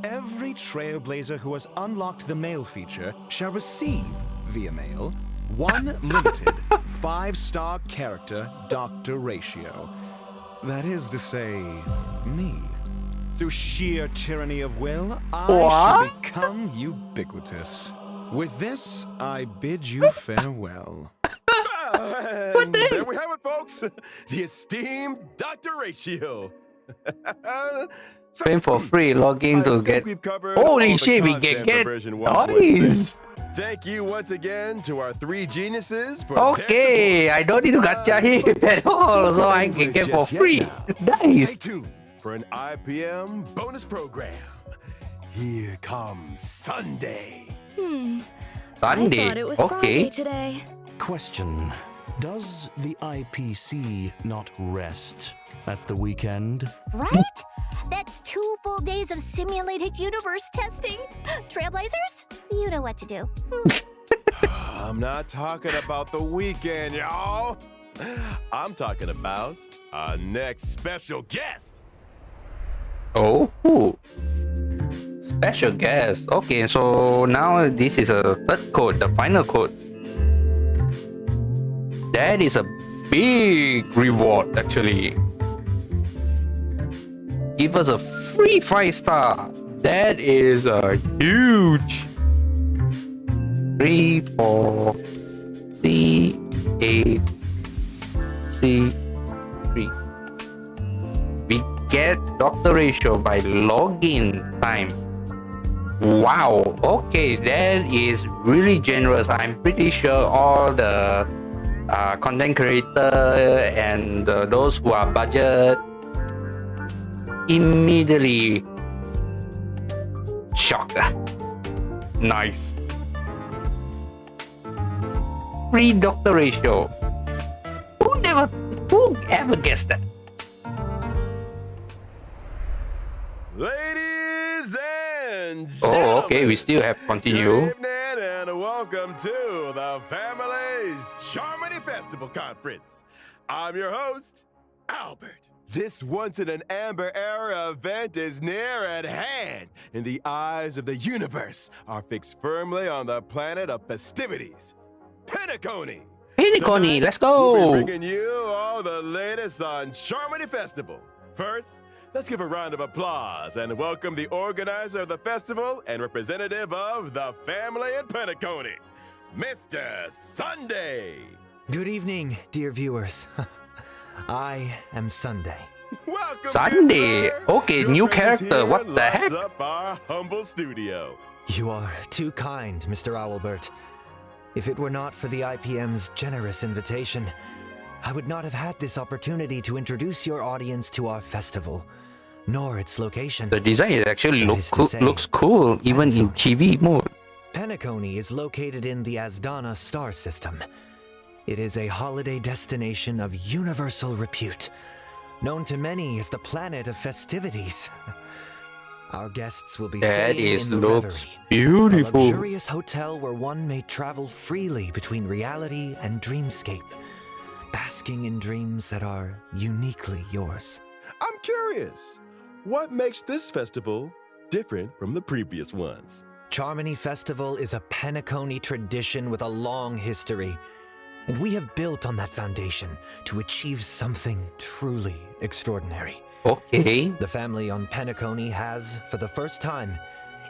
every Trailblazer who has unlocked the mail feature shall receive, via mail, one limited 5-star character Dr. Ratio. That is to say, me. Through sheer tyranny of will, I What? shall become ubiquitous. With this, I bid you farewell. And there we have it, folks. The esteemed Dr. Ratio. So, Paying for free, log in I to think get. we've covered all Holy the shit, we content can for get. version 1.6. Nice! Thank you once again to our 3 geniuses for their Okay, I don't need to gacha him at all, so I can get for Just yet free. now. Stay Nice! tuned for an IPM bonus program. Here comes Sunday. I Sunday. thought it was Okay. Friday today. Question. Does the IPC not rest at the weekend? Right? That's 2 full days of simulated universe testing. Trailblazers, you know what to do. I'm not talking about the weekend, y'all. I'm talking about our next special guest. Oh, special guest. Okay, so now this is a third code, the final code. That is a big reward, actually. Give us a free 5-star. That is a huge. 3, 4, C, 8, C, 3. We get Dr. Ratio by login time. Wow, okay, that is really generous. I'm pretty sure all the content creator and those who are budget immediately shocked. Nice. Free Dr. Ratio. Who ever guessed that? Ladies and gentlemen. Oh, okay, we still have Good continue. evening and welcome to the Family's Charmony Festival Conference. I'm your host, Albert. This once-in-an-amber era event is near at hand, and the eyes of the universe are fixed firmly on the planet of festivities, Pentaconi. Piniconi, Tonight, let's We'll go! be bringing you all the latest on Charmony Festival. First, let's give a round of applause and welcome the organizer of the festival and representative of the family at Pentaconi, Mr. Sunday. Good evening, dear viewers. I am Sunday. Welcome, Sunday. good sir. Okay, Your new presence character. here What the lights heck? up our humble studio. You are too kind, Mr. Owlbert. If it were not for the IPM's generous invitation, I would not have had this opportunity to introduce your audience to our festival, nor its location. The design is actually That is to say, looks cool, even in TV mode. Penacony is located in the Asdana star system. It is a holiday destination of universal repute, known to many as the planet of festivities. Our guests will be That staying is in the looks Reverie, a beautiful. luxurious hotel where one may travel freely between reality and dreamscape, basking in dreams that are uniquely yours. I'm curious, what makes this festival different from the previous ones? Charmony Festival is a Penacony tradition with a long history, and we have built on that foundation to achieve something truly extraordinary. Okay. The family on Penacony has, for the first time,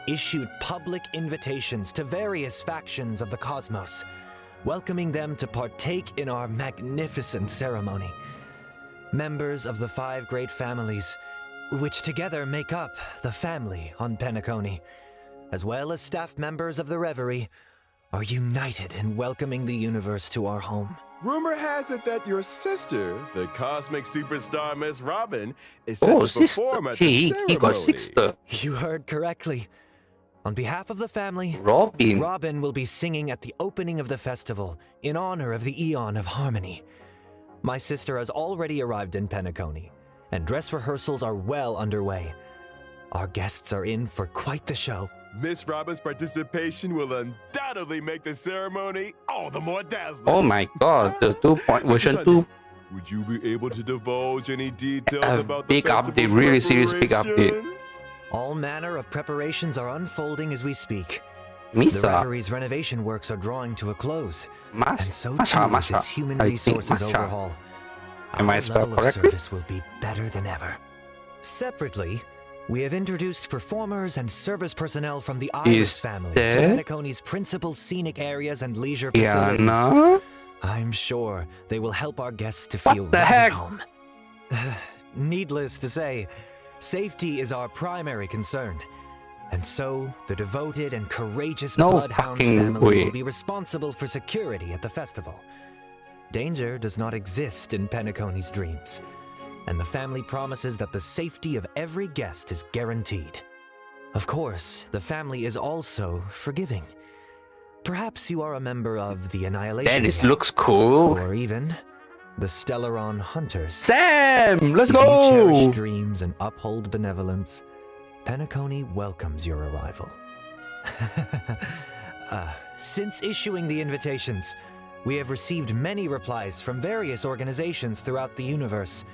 issued public invitations to various factions of the cosmos, welcoming them to partake in our magnificent ceremony. Members of the 5 great families, which together make up the family on Penacony, as well as staff members of the Reverie, are united in welcoming the universe to our home. Rumor has it that your sister, the cosmic superstar Miss Robin, is set Oh, to sister. perform at the He ceremony. got sister. You heard correctly. On behalf of the family, Robin. Robin will be singing at the opening of the festival in honor of the Eon of Harmony. My sister has already arrived in Penacony, and dress rehearsals are well underway. Our guests are in for quite the show. Miss Robin's participation will undoubtedly make the ceremony all the more dazzling. Oh my god, the 2 version Sunday, 2. Would you be able to divulge any details A about the big update, festival's really serious big update. preparations? All manner of preparations are unfolding as we speak. The Misa. Reverie's renovation works are drawing to a close, and so too Masha, is its human I think resources Masha. overhaul. Am I Our spelled level of correctly? service will be better than ever. Separately, we have introduced performers and service personnel from the Iris Is family there- to Penacony's principal scenic areas and leisure Yeah, facilities. no. I'm sure they will help our guests to What feel the right heck? at home. Needless to say, safety is our primary concern. And so, the devoted and courageous No Bloodhound fucking family way. will be responsible for security at the festival. Danger does not exist in Penacony's dreams, and the family promises that the safety of every guest is guaranteed. Of course, the family is also forgiving. Perhaps you are a member of the Annihilation That is Gang, looks cool. or even the Stellaron Hunters. Sam, let's If you cherish go. dreams and uphold benevolence, Penacony welcomes your arrival. Since issuing the invitations, we have received many replies from various organizations throughout the universe.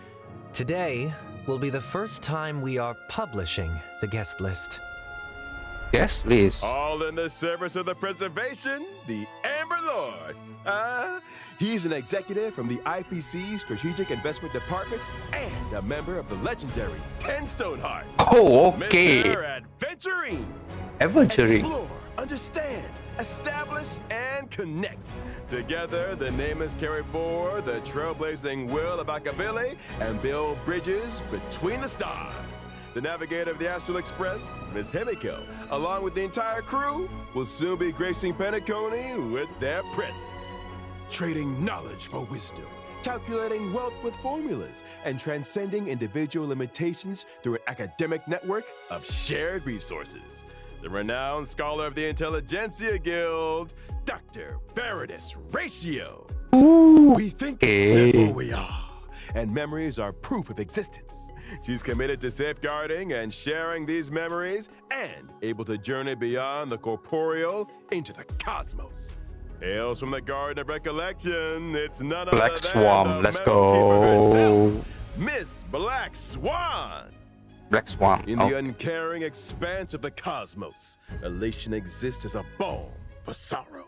Today will be the first time we are publishing the guest list. Yes, please. All in the service of the preservation, the Amber Lord. He's an executive from the IPC Strategic Investment Department and a member of the legendary 10 Stone Hearts. Oh, okay. Mr. Adventuring. Adventuring. Explore, understand, establish, and connect. Together, the nameless carry forward the trailblazing will of Akabili and build bridges between the stars. The navigator of the Astral Express, Miss Himiko, along with the entire crew, will soon be gracing Penacony with their presence. Trading knowledge for wisdom, calculating wealth with formulas, and transcending individual limitations through an academic network of shared resources. The renowned scholar of the Intelligentsia Guild, Dr. Veritas Ratio. We think, therefore we are. And memories are proof of existence. She's committed to safeguarding and sharing these memories and able to journey beyond the corporeal into the cosmos. Hails from the Garden of Recollection, it's none Black other than Swan, the let's Metal Keeper go. herself, Miss Black Swan. Black Swan. In Oh, the uncaring expanse of the cosmos, elation exists as a balm for sorrow.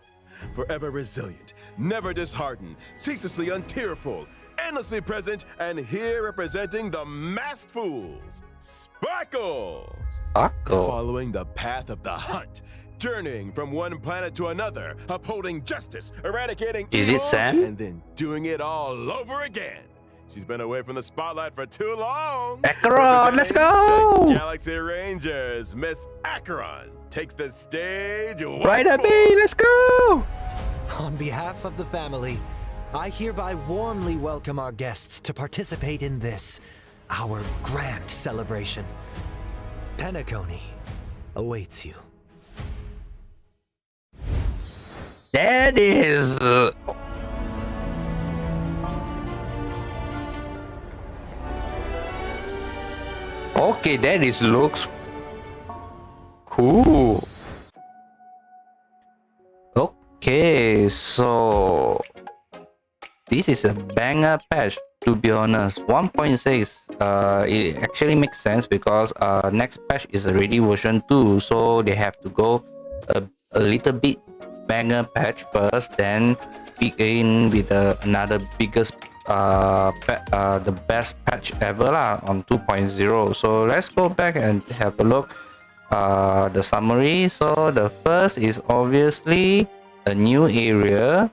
Forever resilient, never disheartened, ceaselessly untearful, endlessly present, and here representing the masked fools, Sparkle! Sparkle. Following the path of the hunt, journeying from one planet to another, upholding justice, eradicating Is it evil, Sam? and then doing it all over again. She's been away from the spotlight for too long. Acheron, let's Representing go! the Galaxy Rangers, Miss Acheron takes the stage. Right once at more. me, let's go! On behalf of the family, I hereby warmly welcome our guests to participate in this, our grand celebration. Penacony awaits you. That is... Okay, that is looks cool. Okay, so this is a banger patch, to be honest. 1.6, it actually makes sense because next patch is already version 2, so they have to go a little bit banger patch first, then begin with another biggest the best patch ever lah on 2.0. So let's go back and have a look the summary. So the first is obviously a new area.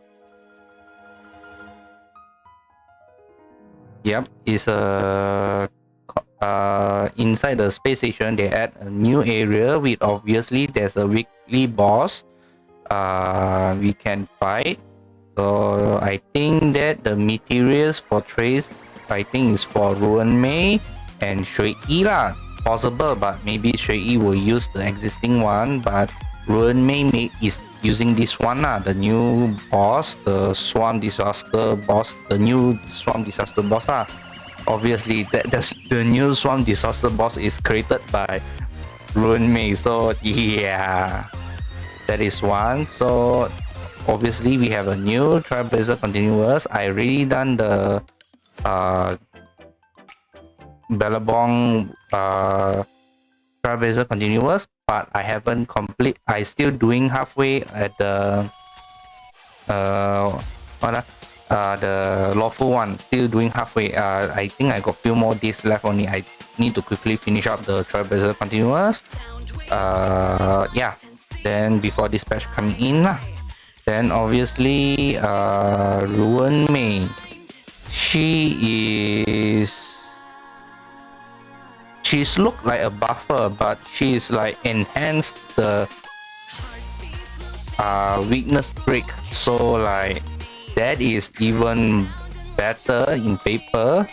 Yep, it's a inside the space station. They add a new area with obviously there's a weekly boss we can fight. So I think that the materials for Trace, I think is for Ruan Mei and Shui Yi lah. Possible, but maybe Shui Yi will use the existing one, but Ruan Mei is using this one lah, the new boss, the Swarm Disaster boss, the new Swarm Disaster boss lah. Obviously, that's the new Swarm Disaster boss is created by Ruan Mei. So yeah, that is one. So obviously we have a new Trailblazer Continuous. I already done the Bellabong Trailblazer Continuous, but I haven't complete. I still doing halfway at the the lawful one. Still doing halfway. I think I got few more days left only. I need to quickly finish up the Trailblazer Continuous. Yeah. Then before this patch coming in lah. Then obviously Ruan Mei, she's look like a buffer, but she's like enhanced the weakness break, so like that is even better in paper.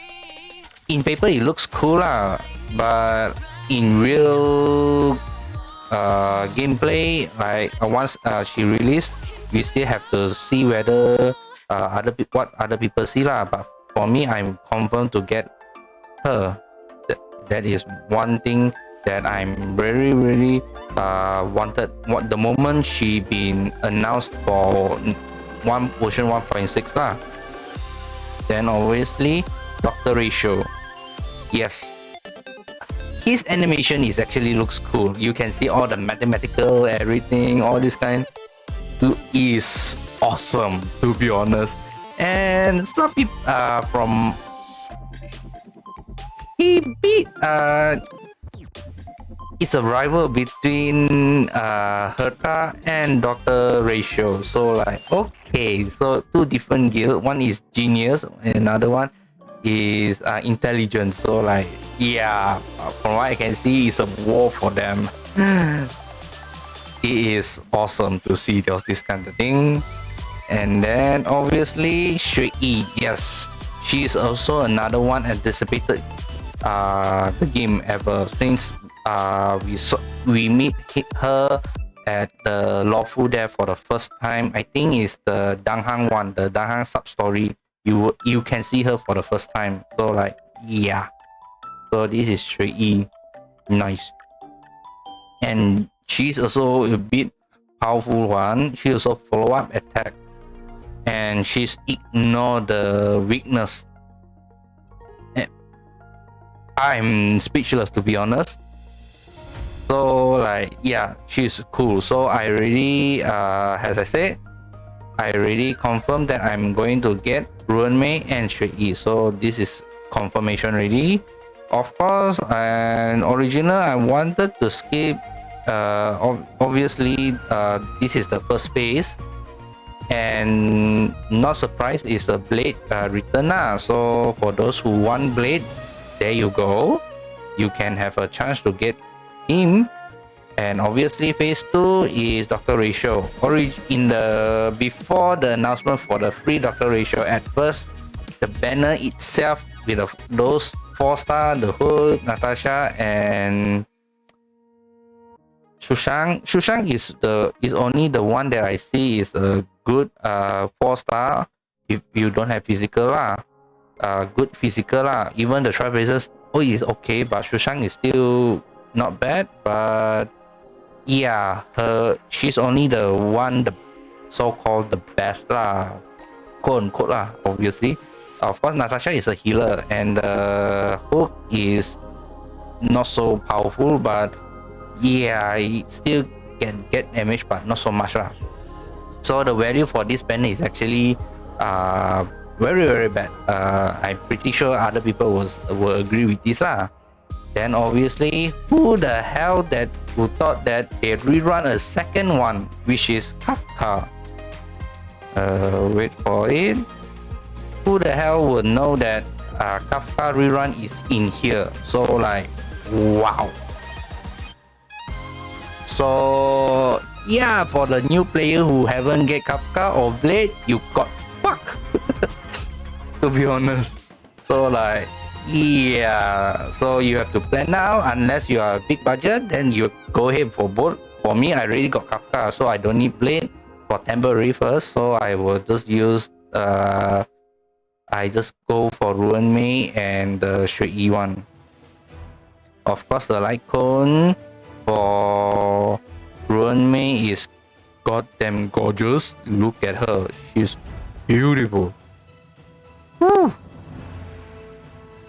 In paper it looks cool lah, but in real gameplay, like once she released, we still have to see whether what other people see lah. But for me, I'm confirmed to get her. That is one thing that I'm very wanted. What the moment she been announced for version 1.6 lah. Then obviously Dr. Ratio. Yes, his animation is actually looks cool. You can see all the mathematical everything, all this kind is awesome, to be honest. And some people from he beat it's a rival between Herta and Dr. Ratio. So like okay, so two different guild. One is genius, and another one is intelligence. So like yeah, from what I can see, it's a war for them. It is awesome to see this kind of thing. And then obviously Shui Yi, yes, she is also another one anticipated the game ever since we meet her at the lawful there for the first time. I think it's the Danghang one, the Danghang sub story. You can see her for the first time. So like yeah, so this is Shui Yi, nice. And she's also a bit powerful one. She also follow up attack, and she's ignore the weakness. I'm speechless, to be honest. So like yeah, she's cool. So I already as I said, I already confirmed that I'm going to get Ruan Mei and Shui Yi. So this is confirmation already. Of course, and original I wanted to skip obviously this is the first phase, And not surprised is a blade return. So for those who want blade, there you go. You can have a chance to get him. And obviously phase 2 is Dr. Ratio. Before the announcement for the free Dr. Ratio, at first the banner itself with those 4-star, the Hood, Natasha, and Shushang. Shushang is only the one that I see is a good 4-star if you don't have physical good physical Even the Trailblazers is okay, but Shushang is still not bad. But yeah, she's only the one, the so-called the best quote unquote obviously. Of course, Natasha is a healer, and Hook is not so powerful, but yeah, it still can get damage, but not so much So the value for this banner is actually very, very bad. I'm pretty sure other people will agree with this Then obviously, who the hell who thought that they rerun a second one, which is Kafka? Wait for it. Who the hell would know that Kafka rerun is in here? So like, wow. So yeah, for the new player who haven't get Kafka or Blade, you got fuck. To be honest. So like, yeah, so you have to plan now. Unless you are a big budget, then you go ahead for both. For me, I already got Kafka, so I don't need Blade for temporary first. So I will just use I just go for Ruin Mei and the Shui Yi one. Of course, the light cone for Ruin Mei is goddamn gorgeous. Look at her, she's beautiful. Woo.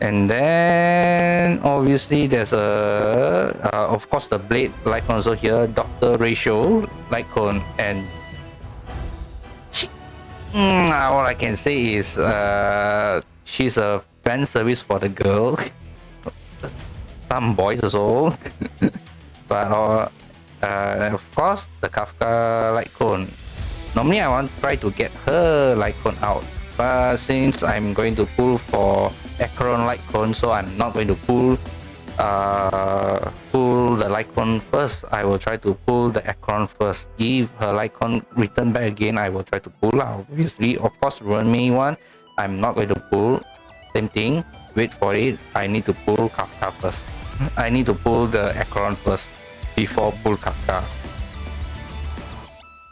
And then obviously there's of course the blade light cone also here, Dr. Ratio light cone, and all I can say is she's a fan service for the girl. Some boys also. But of course the Kafka light cone. Normally I want to try to get her light cone out, but since I'm going to pull for Acheron light cone, so I'm not going to pull the light cone first. I will try to pull the Acheron first. If her light cone return back again, I will try to pull obviously. Of course, Ruin Mei one, I'm not going to pull. Same thing, wait for it. I need to pull Kafka first. I need to pull the Acheron first before pull Kafka.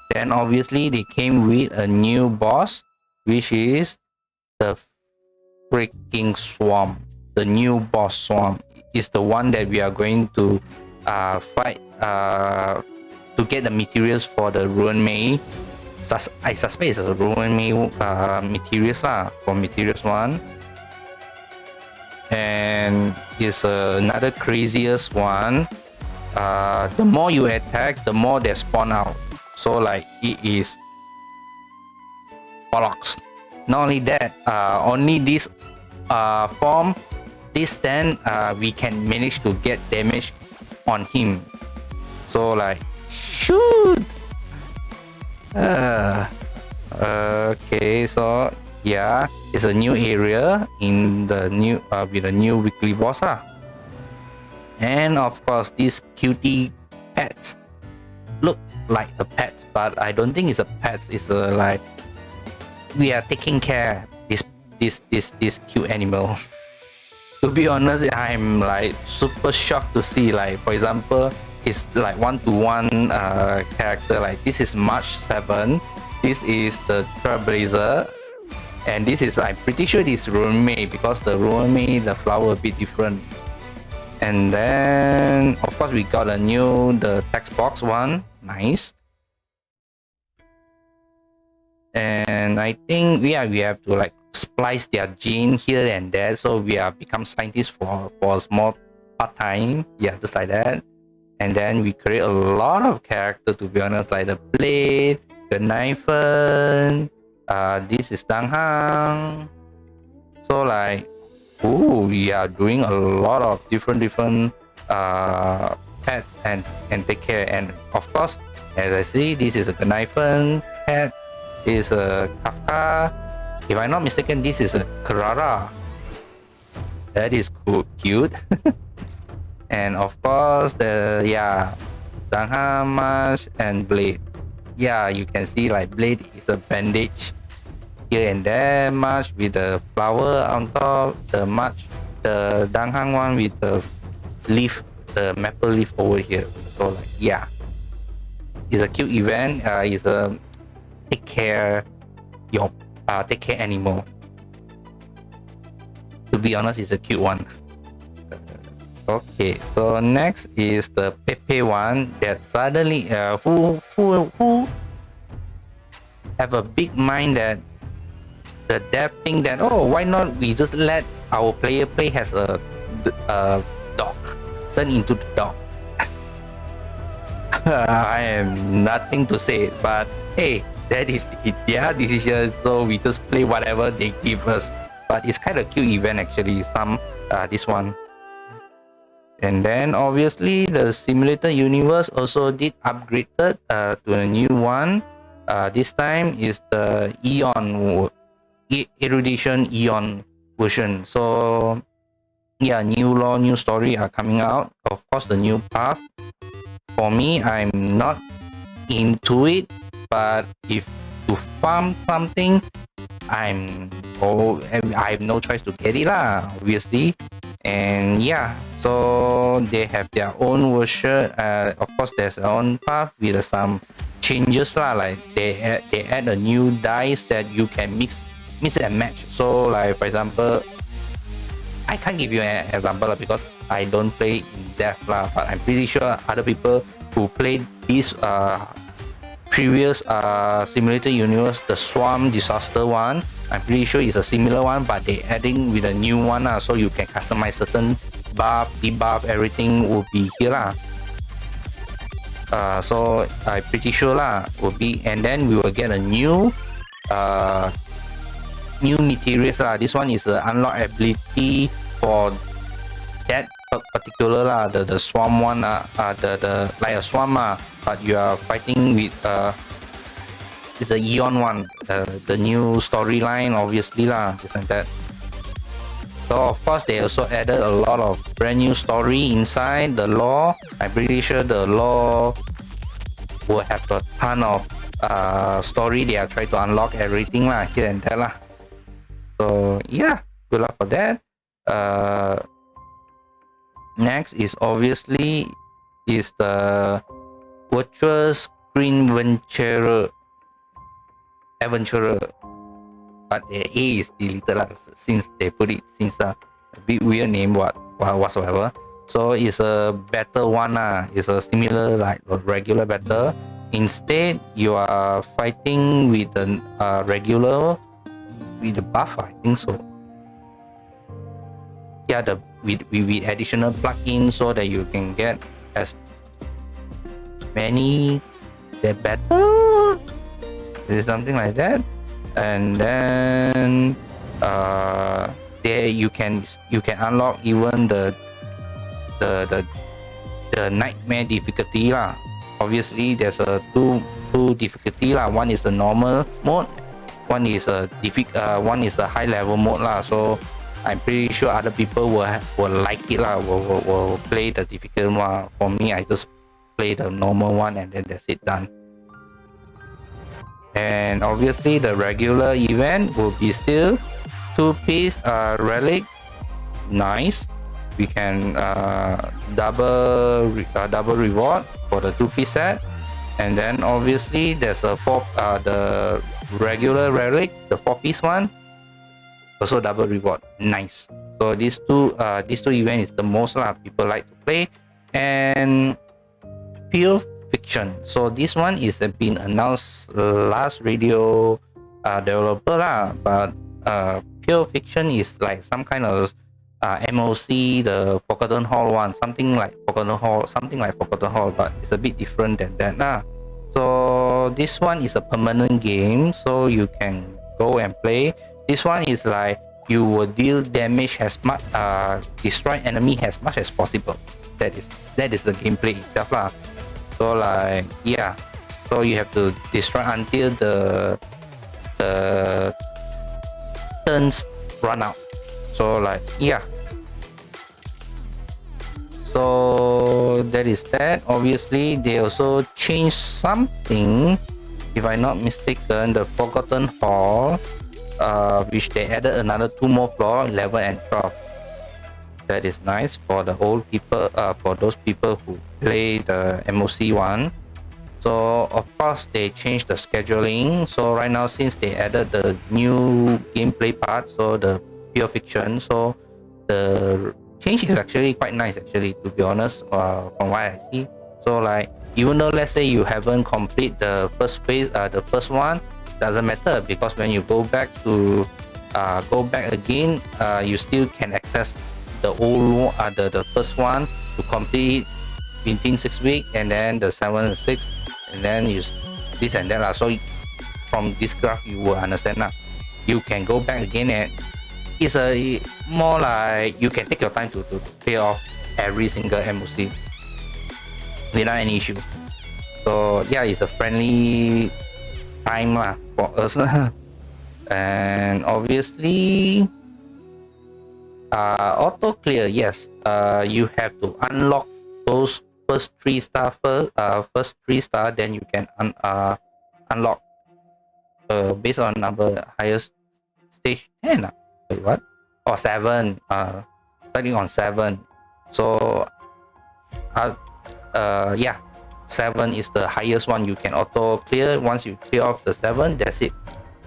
Then obviously they came with a new boss, which is the freaking Swarm. The new boss Swarm is the one that we are going to fight to get the materials for the Ruin Mei. I suspect it's a Ruin Mei materials for materials one. And it's another craziest one. The more you attack, the more they spawn out. So like it is bollocks. Not only that, only this form, this stand, we can manage to get damage on him. So like, shoot. Okay, so yeah, it's a new area in the new with a new weekly boss and of course these cutie pets look like a pet, but I don't think it's a pet. It's like we are taking care this cute animal. To be honest, I'm like super shocked to see, like, for example, it's like one-to-one character. Like this is March 7, this is the Trailblazer, and this is, I'm pretty sure this is Ruin Mei, because the Ruin Mei, the flower a bit different. And then of course we got the text box one, nice. And I think we have to like splice their gene here and there, so we are become scientists for a small part-time, just like that. And then we create a lot of character, to be honest, like the blade, the knife, this is Dang Hang. So like, we are doing a lot of different pets and take care. And of course, as I see, this is a knife pet. is a Kafka. If I'm not mistaken, this is a Carrara. That is cool, cute. And of course, Dangha, March, and Blade. Yeah, you can see like Blade is a bandage here and there. March with the flower on top. The Danghang one with the leaf, the maple leaf over here. So like, yeah, it's a cute event. It's a take care animal. To be honest, it's a cute one. Okay, so next is the Pepe one that suddenly who have a big mind that the dev think that, oh, why not we just let our player play as a dog, turn into the dog. I am nothing to say, but hey, that is their decision, so we just play whatever they give us. But it's kind of cute event actually, this one. And then obviously the simulator universe also did upgraded to a new one. This time is the Eon Erudition Eon version. So yeah, new lore, new story are coming out. Of course, the new path. For me, I'm not into it, but if to farm something, I have no choice to get it lah, obviously. And yeah, so they have their own version. Of course, there's their own path with some changes lah. Like they add a new dice that you can mix and match. So like for example, I can't give you an example lah, because I don't play in depth lah. But I'm pretty sure other people who played this previous simulator universe, the Swarm Disaster one, I'm pretty sure it's a similar one, but they adding with a new one so you can customize certain buff, debuff, everything will be here lah. So I'm pretty sure lah will be, and then we will get a new materials lah. This one is the unlock ability for that particular lah, the swarm one, the like a swarm but you are fighting with it's a Eon one, the new storyline obviously lah, just like that. So of course they also added a lot of brand new story inside the lore. I'm pretty sure the lore will have a ton of story. They are trying to unlock everything lah, here and there lah. So yeah, good luck for that. Next is obviously is the virtual screen adventurer, but the A is deleted lah, since they put it since a bit weird name whatsoever. So it's a better one it's a similar like a regular battle. Instead you are fighting with the regular with the buff, I think so. Yeah, with additional plugins so that you can get as many the better. Is something like that. And then there you can unlock even the nightmare difficulty lah. Obviously there's a two difficulty lah. One is the normal mode, one is one is the high level mode lah. So I'm pretty sure other people will like it lah, will play the difficult one. For me, I just play the normal one and then that's it, done. And obviously the regular event will be still 2-piece relic. Nice. We can double reward for the 2-piece set. And then obviously there's a the regular relic, the 4-piece one, also double reward. Nice. So these two events is the most people like to play. And pure fiction. So this one is been announced last radio developer lah, but pure fiction is like some kind of MOC, the Forgotten Hall one, something like Forgotten Hall, but it's a bit different than that lah. So this one is a permanent game, so you can go and play. This one is like you will deal damage as much, destroy enemy as much as possible. That is the gameplay itself lah. So like yeah, so you have to destroy until the the turns run out. So like yeah. So that is that. Obviously, they also changed something. If I'm not mistaken, the Forgotten Hall, which they added another 2 more floors, 11 and 12. That is nice for the old people, for those people who play the MOC one. So of course they changed the scheduling. So right now, since they added the new gameplay part, so the pure fiction, so the change is actually quite nice, actually, to be honest, from what I see. So like, even though let's say you haven't complete the first phase, the first one, doesn't matter, because when you go back again, you still can access the old the first one to complete within 6 weeks, and then the 7 and 6, and then you this and that. So from this graph you will understand now. You can go back again, and it's a more like you can take your time to clear off every single MOC without any issue. So yeah, it's a friendly time for us. And obviously auto clear, yes, you have to unlock those first 3 star then you can unlock based on number highest stage 10. Wait, what? Or 7, starting on 7. So yeah, 7 is the highest one you can auto clear. Once you clear off the 7, that's it.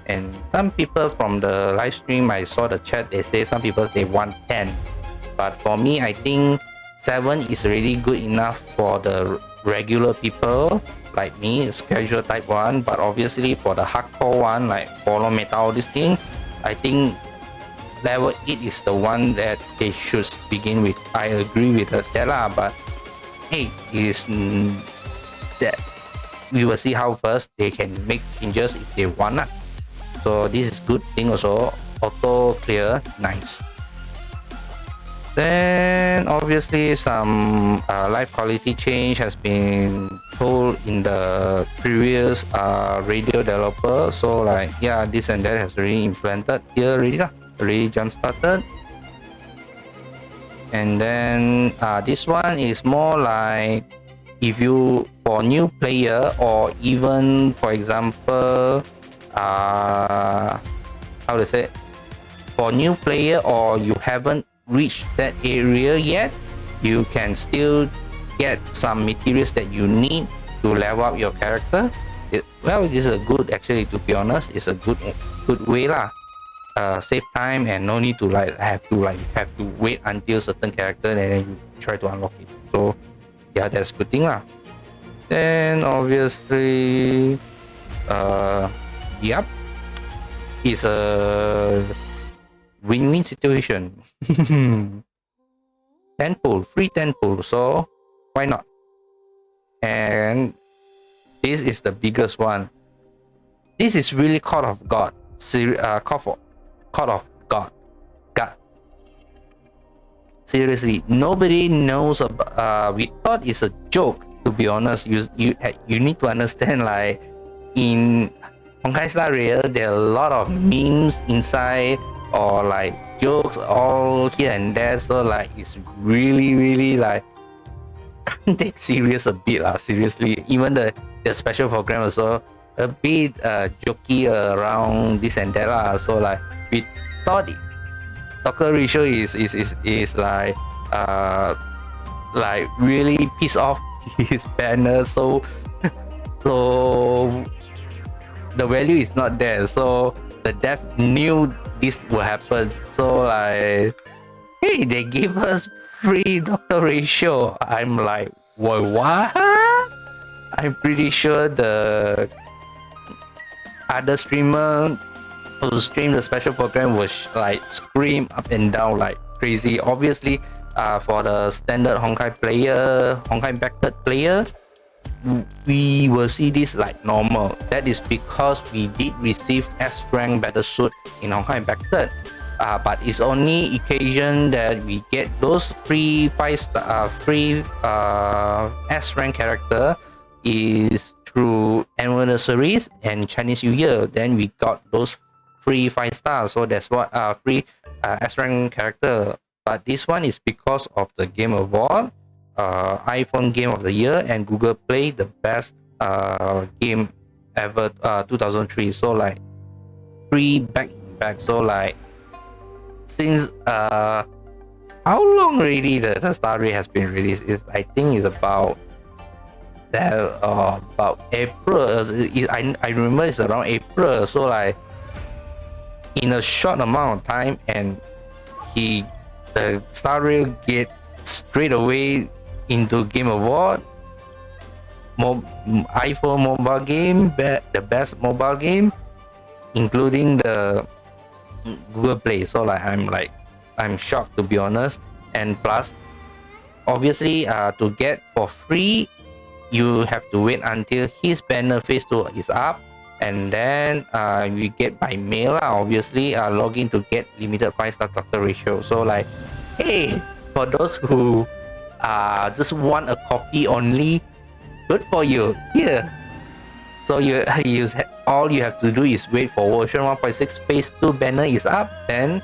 And some people from the live stream, I saw the chat, they say some people they want 10, but for me I think 7 is really good enough for the regular people like me, casual type one. But obviously for the hardcore one like follow meta, all this thing, I think level 8 is the one that they should begin with. I agree with that lah, but hey, is that we will see how first they can make changes if they want. So this is good thing also. Auto clear, nice. Then obviously some life quality change has been told in the previous radio developer. So like yeah, this and that has already implemented here already lah, already jump started. And then this one is more like if you, for new player, or even for example how to say, for new player or you haven't reached that area yet, you can still get some materials that you need to level up your character. Well, this is a good, actually, to be honest, it's a good way lah. Save time and no need to have to wait until certain character and then you try to unlock it. So yeah, that's good thing lah. Then obviously yep, it's a win-win situation. Tenpool, free tenpool, so why not? And this is the biggest one. This is really Court of God. Court of God. Seriously, nobody knows about. We thought it's a joke. To be honest, you need to understand, like in Honkai Star Rail, there are a lot of memes inside or like jokes all here and there. So like it's really like can't take serious a bit lah. Seriously, even the special program also a bit jokey around this and that lah. So like we thought Dr. Risho is like really pissed off his banner, so the value is not there. So the dev knew this will happen. So like, hey, they gave us free Dr. Ratio. I'm like, what? I'm pretty sure the other streamer who streamed the special program was like scream up and down like crazy. Obviously, for the standard Honkai player, Honkai backed player, we will see this like normal. That is because we did receive S rank battle suit in Honkai backed. But it's only occasion that we get those free S rank character is through anniversaries and Chinese New Year. Then we got those free 5 stars. So that's what free S rank character. But this one is because of the Game Award, iPhone Game of the Year, and Google Play the best game ever 2003. So like free back in back. So like since how long already the Star Rail has been released? I think it's about April. I remember it's around April. So like in a short amount of time, and the Star Rail get straight away into Game Award, iPhone mobile game, the best mobile game, including the Google Play. So like I'm shocked, to be honest. And plus, obviously, to get for free, you have to wait until his banner phase 2 is up, and then we get by mail, obviously, log in to get limited 5-star doctor ratio. So like, hey, for those who just want a copy only, good for you. Here. So all you have to do is wait for version 1.6 phase 2 banner is up, then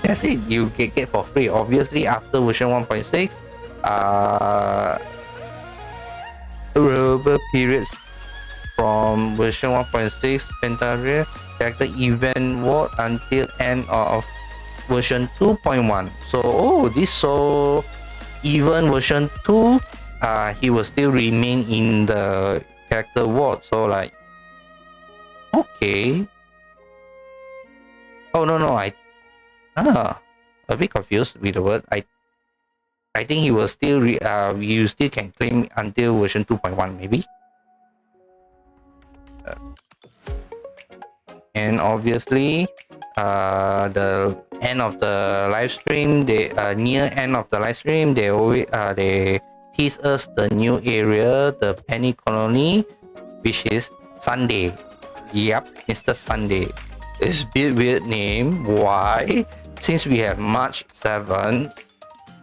that's it. You get for free. Obviously, after version 1.6, periods from version 1.6 Pentaria character event world until end of version 2.1. So even version 2, he will still remain in the character world. So like, okay. Oh no, a bit confused with the word. I think he will still you still can claim until version 2.1 maybe. And obviously, the end of the live stream, near end of the live stream, they tease us the new area, the Penny Colony, which is Sunday. Yep, Mr. Sunday. It's a bit weird name. Why? Since we have March 7,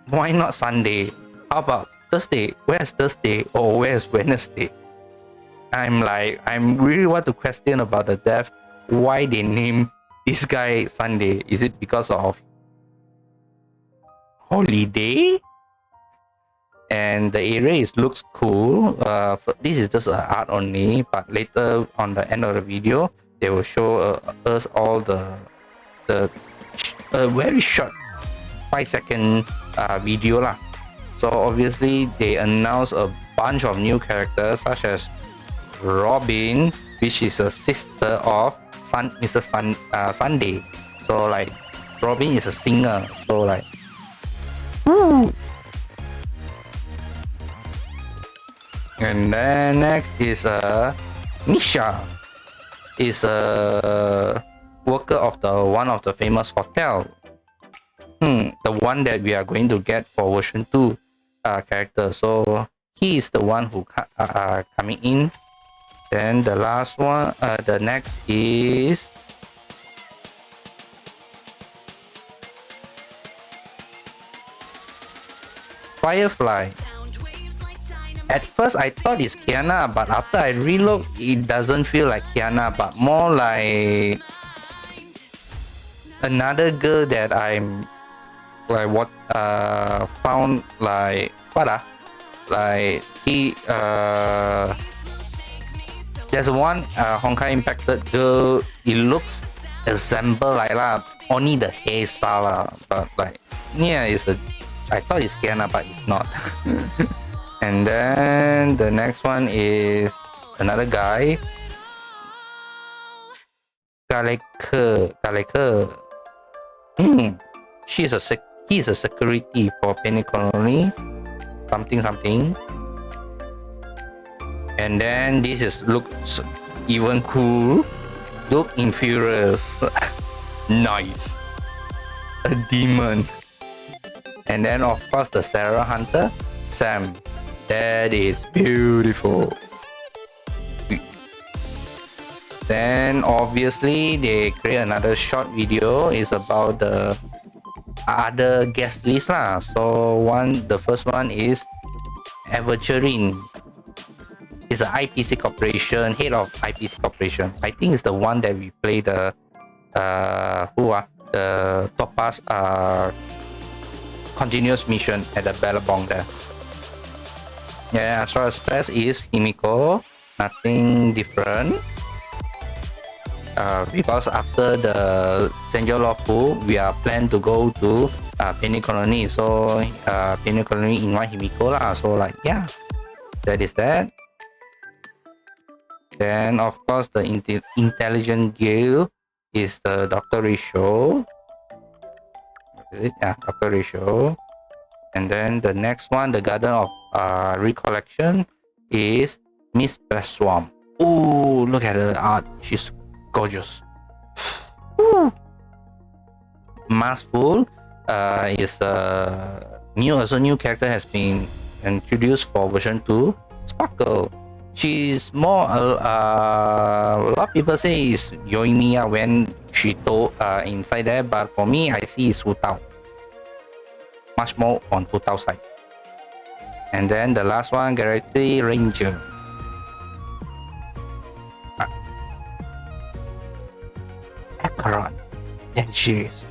why not Sunday? How about Thursday? Where's Thursday? Or where's Wednesday? I'm really want to question about the dev. Why they name this guy Sunday? Is it because of holiday? And the area looks cool. This is just art only, but later on the end of the video, they will show us all the very short 5-second video lah. So obviously they announce a bunch of new characters such as Robin, which is a sister of Mr. Sunday. So like Robin is a singer. So like, woo. And then next is Misha. Is a worker of one of the famous hotel. The one that we are going to get for version 2 character. So he is the one who coming in. Then the last one, the next is Firefly. At first I thought it's Kiana, but after I relook, it doesn't feel like Kiana, but more like another girl that I'm found like like he there's one Honkai impacted girl. It looks assembled like only the hairstyle but like yeah, I thought it's Kiana, but it's not. And then the next one is another guy, Galeka. He's a security for Penny Colony, something. And then looks even cool. Look infurious. Nice. A demon. And then of course the Sarah Hunter, Sam. That is beautiful. Then obviously they create another short video. It's about the other guest list lah. So the first one is Evergerine. It's an IPC Corporation, head of IPC Corporation. I think it's the one that we play the the Topaz continuous mission at the Bellabong there. Yeah, Astral Express is Himiko, nothing different. Because after the Senjo Lofu, we are planned to go to Penny Colony. So Penny Colony invite Himiko lah. So like yeah, that is that. Then of course the Intelligent Guild is the Dr. Ratio. Yeah, Dr. Ratio. And then the next one, the Garden of Recollection, is Miss Beswam. Oh, look at her art. She's gorgeous. Maskful is new character has been introduced for version 2. Sparkle. She's more a lot of people say is Yoimiya when she told inside there, but for me I see is Hu Tao. Much more on Hu Tao side. And then the last one, Galaxy Ranger. Acheron. And she's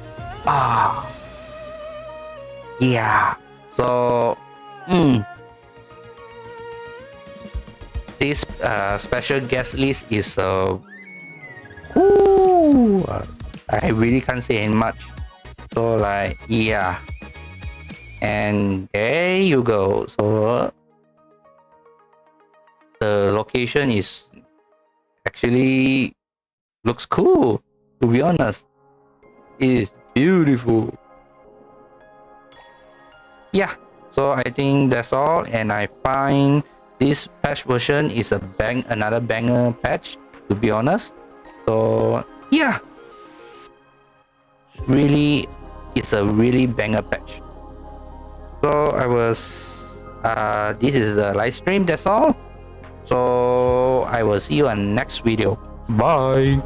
yeah. So this special guest list is I really can't say much. So like yeah. And there you go. So the location is actually looks cool, to be honest. It is beautiful. Yeah, so I think that's all, and I find this patch version is another banger patch, to be honest. So yeah, really, it's a really banger patch. So I was this is the live stream, that's all. So I will see you on next video. Bye.